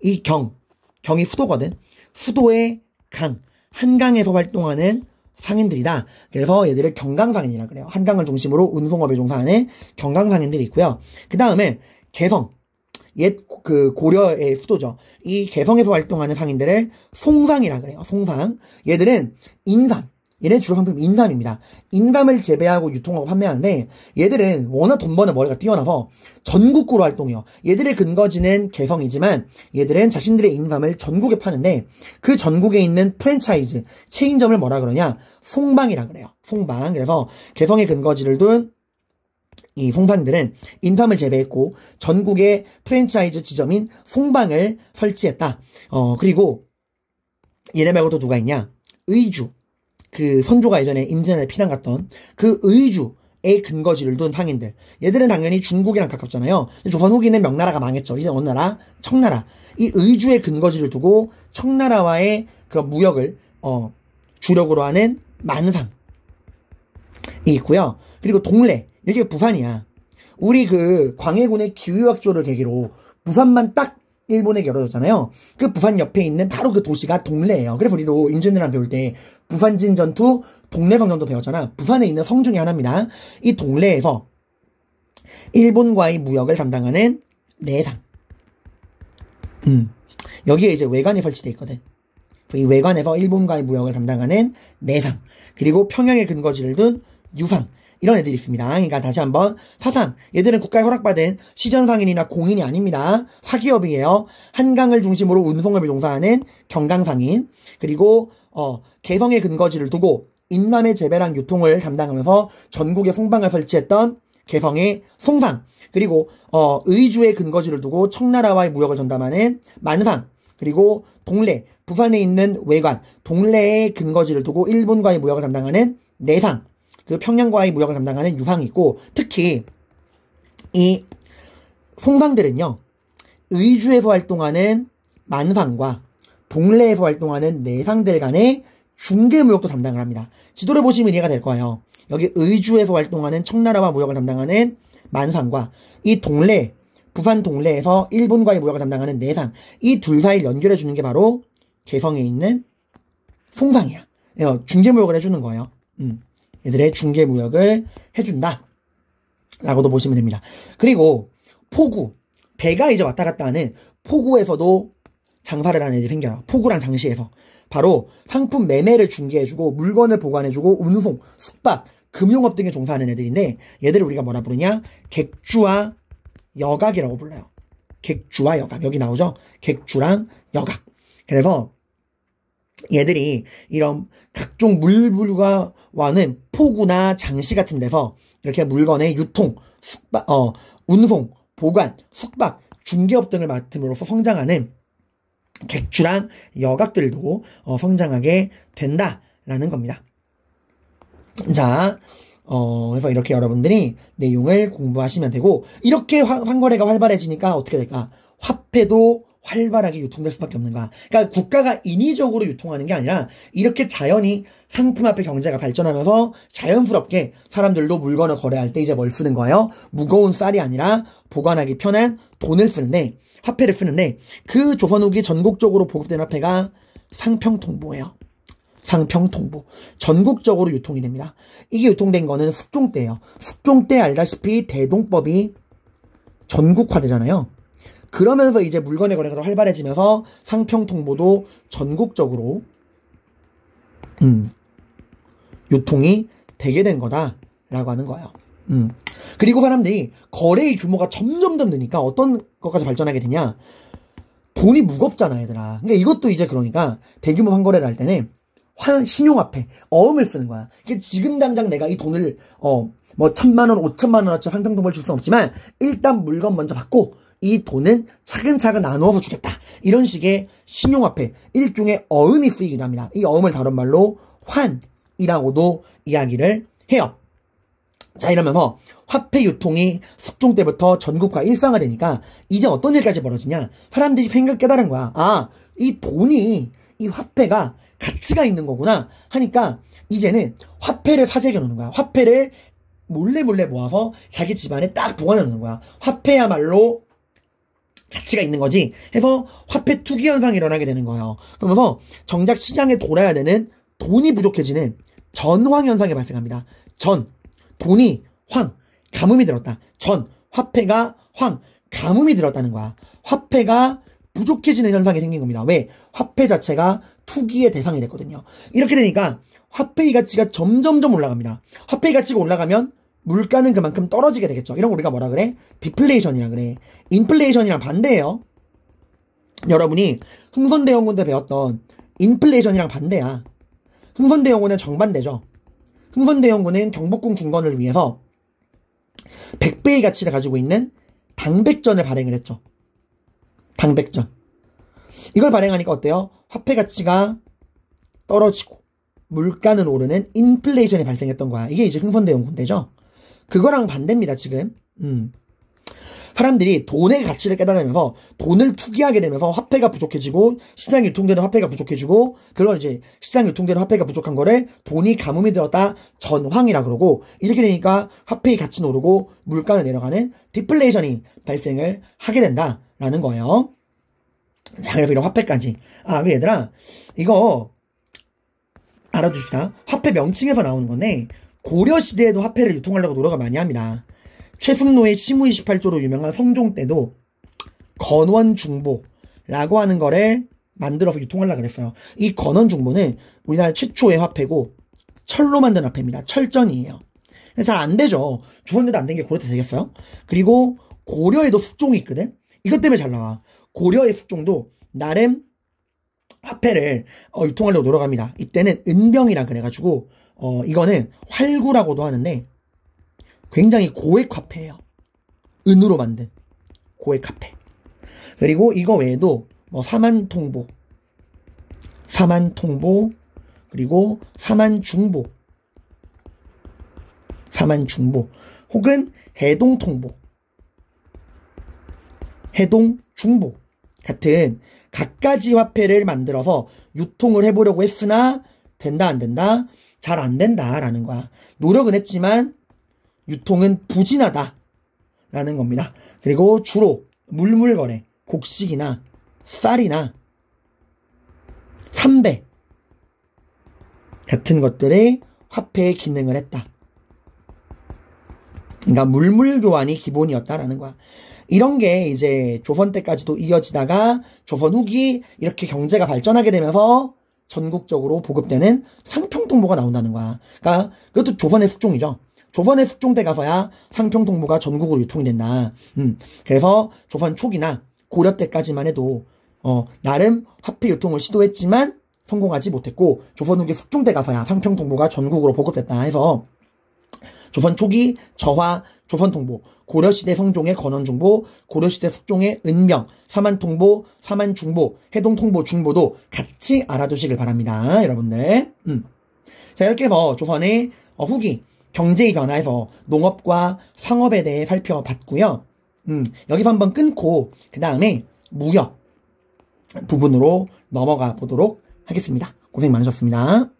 이 경이 수도거든. 수도의 강, 한강에서 활동하는 상인들이다. 그래서 얘들을 경강상인이라 그래요. 한강을 중심으로 운송업에 종사하는 경강상인들이 있고요. 그 다음에 개성, 옛 그 고려의 수도죠. 이 개성에서 활동하는 상인들을 송상이라 그래요. 송상. 얘들은 인삼. 얘네 주로 상품 인삼입니다. 인삼을 재배하고 유통하고 판매하는데, 얘들은 워낙 돈 버는 머리가 뛰어나서 전국구로 활동해요. 얘들의 근거지는 개성이지만 얘들은 자신들의 인삼을 전국에 파는데, 그 전국에 있는 프랜차이즈 체인점을 뭐라 그러냐, 송방이라 그래요. 송방. 그래서 개성의 근거지를 둔 이 송상들은 인삼을 재배했고 전국의 프랜차이즈 지점인 송방을 설치했다. 그리고 얘네 말고 또 누가 있냐, 의주. 그 선조가 예전에 임진왜란에 피난 갔던 그 의주의 근거지를 둔 상인들. 얘들은 당연히 중국이랑 가깝잖아요. 조선 후기는 명나라가 망했죠. 이제 어느 나라? 청나라. 이 의주의 근거지를 두고 청나라와의 그 무역을 주력으로 하는 만상이 있고요. 그리고 동래. 이게 부산이야. 우리 그 광해군의 기후학조를 계기로 부산만 딱 일본에게 열어줬잖아요. 그 부산 옆에 있는 바로 그 도시가 동래예요. 그래서 우리도 임진왜란 배울 때 부산진 전투, 동래성 전투 배웠잖아. 부산에 있는 성 중에 하나입니다. 이 동래에서 일본과의 무역을 담당하는 내상. 여기에 이제 외관이 설치되어 있거든. 이 외관에서 일본과의 무역을 담당하는 내상. 그리고 평양의 근거지를 둔 유상. 이런 애들이 있습니다. 그러니까 다시 한번 사상. 얘들은 국가에 허락받은 시전상인이나 공인이 아닙니다. 사기업이에요. 한강을 중심으로 운송업을 종사하는 경강상인. 그리고 개성의 근거지를 두고 인삼의 재배랑 유통을 담당하면서 전국에 송방을 설치했던 개성의 송상. 그리고 의주의 근거지를 두고 청나라와의 무역을 전담하는 만상. 그리고 동래, 부산에 있는 외관, 동래의 근거지를 두고 일본과의 무역을 담당하는 내상. 그 평양과의 무역을 담당하는 유상이 있고, 특히 이 송상들은요, 의주에서 활동하는 만상과 동래에서 활동하는 내상들 간의 중개무역도 담당을 합니다. 지도를 보시면 이해가 될 거예요. 여기 의주에서 활동하는 청나라와 무역을 담당하는 만상과 이 동래, 부산 동래에서 일본과의 무역을 담당하는 내상, 이 둘 사이를 연결해 주는 게 바로 개성에 있는 송상이야. 중개무역을 해주는 거예요. 얘들의 중개무역을 해준다 라고도 보시면 됩니다. 그리고 포구, 배가 이제 왔다 갔다 하는 포구에서도 장사를 하는 애들이 생겨요. 포구랑 장시에서. 바로 상품 매매를 중개해주고 물건을 보관해주고 운송, 숙박, 금융업 등에 종사하는 애들인데 얘들을 우리가 뭐라 부르냐? 객주와 여각이라고 불러요. 객주와 여각. 여기 나오죠? 객주랑 여각. 그래서 얘들이 이런 각종 물건과는 포구나 장시 같은 데서 이렇게 물건의 유통, 숙박, 운송, 보관, 숙박, 중개업 등을 맡음으로써 성장하는 객주랑 여각들도 성장하게 된다라는 겁니다. 자, 그래서 이렇게 여러분들이 내용을 공부하시면 되고, 이렇게 환거래가 활발해지니까 어떻게 될까? 화폐도 활발하게 유통될 수밖에 없는 거야. 그러니까 국가가 인위적으로 유통하는 게 아니라 이렇게 자연히 상품화폐 경제가 발전하면서 자연스럽게 사람들도 물건을 거래할 때 이제 뭘 쓰는 거예요? 무거운 쌀이 아니라 보관하기 편한 돈을 쓰는데, 화폐를 쓰는데, 그 조선 후기 전국적으로 보급된 화폐가 상평통보예요. 상평통보. 전국적으로 유통이 됩니다. 이게 유통된 거는 숙종 때예요. 숙종 때 알다시피 대동법이 전국화되잖아요. 그러면서 이제 물건의 거래가 더 활발해지면서 상평통보도 전국적으로 유통이 되게 된 거다라고 하는 거예요. 그리고 사람들이 거래의 규모가 점점점 느니까 어떤 것까지 발전하게 되냐? 돈이 무겁잖아, 얘들아. 그러니까 이것도 이제 그러니까 대규모 환거래를 할 때는 신용화폐, 어음을 쓰는 거야. 그러니까 지금 당장 내가 이 돈을 뭐 1,000만 원, 5천만 원어치 상평통보를 줄 수는 없지만 일단 물건 먼저 받고 이 돈은 차근차근 나누어서 주겠다. 이런 식의 신용화폐, 일종의 어음이 쓰이기도 합니다. 이 어음을 다른 말로 환이라고도 이야기를 해요. 자, 이러면서 화폐 유통이 숙종 때부터 전국화 일상화되니까 이제 어떤 일까지 벌어지냐? 사람들이 깨달은 거야. 아, 이 돈이, 이 화폐가 가치가 있는 거구나 하니까 이제는 화폐를 사재겨 놓는 거야. 화폐를 몰래 모아서 자기 집안에 딱 보관해 놓는 거야. 화폐야말로 가치가 있는 거지 해서 화폐 투기 현상이 일어나게 되는 거예요. 그러면서 정작 시장에 돌아야 되는 돈이 부족해지는 전황 현상이 발생합니다. 돈이 가뭄이 들었다. 화폐가 가뭄이 들었다는 거야. 화폐가 부족해지는 현상이 생긴 겁니다. 왜? 화폐 자체가 투기의 대상이 됐거든요. 이렇게 되니까 화폐의 가치가 점점점 올라갑니다. 화폐의 가치가 올라가면 물가는 그만큼 떨어지게 되겠죠. 이런 거 우리가 뭐라 그래? 디플레이션이라 그래. 인플레이션이랑 반대예요. 여러분이 흥선대원군 때 배웠던 인플레이션이랑 반대야. 흥선대원군은 정반대죠. 흥선대원군은 경복궁 중건을 위해서 100배의 가치를 가지고 있는 당백전을 발행을 했죠. 당백전. 이걸 발행하니까 어때요? 화폐 가치가 떨어지고 물가는 오르는 인플레이션이 발생했던 거야. 이게 이제 흥선대원군 때죠. 그거랑 반대입니다, 지금. 사람들이 돈의 가치를 깨달으면서 돈을 투기하게 되면서 화폐가 부족해지고 시장 유통되는 화폐가 부족해지고 그걸 이제 시장 유통되는 화폐가 부족한 거를 돈이 가뭄이 들었다 전황이라 그러고 이렇게 되니까 화폐의 가치는 오르고 물가는 내려가는 디플레이션이 발생을 하게 된다라는 거예요. 자, 그래서 이런 화폐까지. 그 얘들아 이거 알아두시다. 화폐 명칭에서 나오는 건데 고려시대에도 화폐를 유통하려고 노력을 많이 합니다. 최승로의 시무28조로 유명한 성종 때도 건원중보라고 하는 거를 만들어서 유통하려고 그랬어요. 이 건원중보는 우리나라 최초의 화폐고 철로 만든 화폐입니다. 철전이에요. 잘 안 되죠. 주선대도 안 된 게 고려 때 되겠어요? 그리고 고려에도 숙종이 있거든? 이것 때문에 잘 나와. 고려의 숙종도 나름 화폐를 유통하려고 노력합니다. 이때는 은병이라 그래가지고 이거는 활구라고도 하는데 굉장히 고액 화폐예요. 은으로 만든 고액 화폐. 그리고 이거 외에도 뭐 사만통보, 그리고 사만중보, 혹은 해동통보, 해동중보 같은 갖가지 화폐를 만들어서 유통을 해보려고 했으나 된다 안 된다? 잘 안 된다라는 거야. 노력은 했지만 유통은 부진하다라는 겁니다. 그리고 주로 물물거래, 곡식이나 쌀이나 삼배 같은 것들의 화폐의 기능을 했다. 그러니까 물물교환이 기본이었다라는 거야. 이런 게 이제 조선 때까지도 이어지다가 조선 후기 이렇게 경제가 발전하게 되면서 전국적으로 보급되는 상평통보가 나온다는 거야. 그러니까 그것도 조선의 숙종이죠. 조선의 숙종 때 가서야 상평통보가 전국으로 유통이 된다. 그래서 조선 초기나 고려 때까지만 해도 나름 화폐 유통을 시도했지만 성공하지 못했고 조선 후기 숙종 때 가서야 상평통보가 전국으로 보급됐다 해서 조선 초기 저화 조선통보, 고려시대 성종의 건원중보, 고려시대 숙종의 은명, 사만통보, 사만중보, 해동통보, 중보도 같이 알아두시길 바랍니다. 여러분들. 자, 이렇게 해서 조선의 후기 경제의 변화에서 농업과 상업에 대해 살펴봤고요. 여기서 한번 끊고 그 다음에 무역 부분으로 넘어가 보도록 하겠습니다. 고생 많으셨습니다.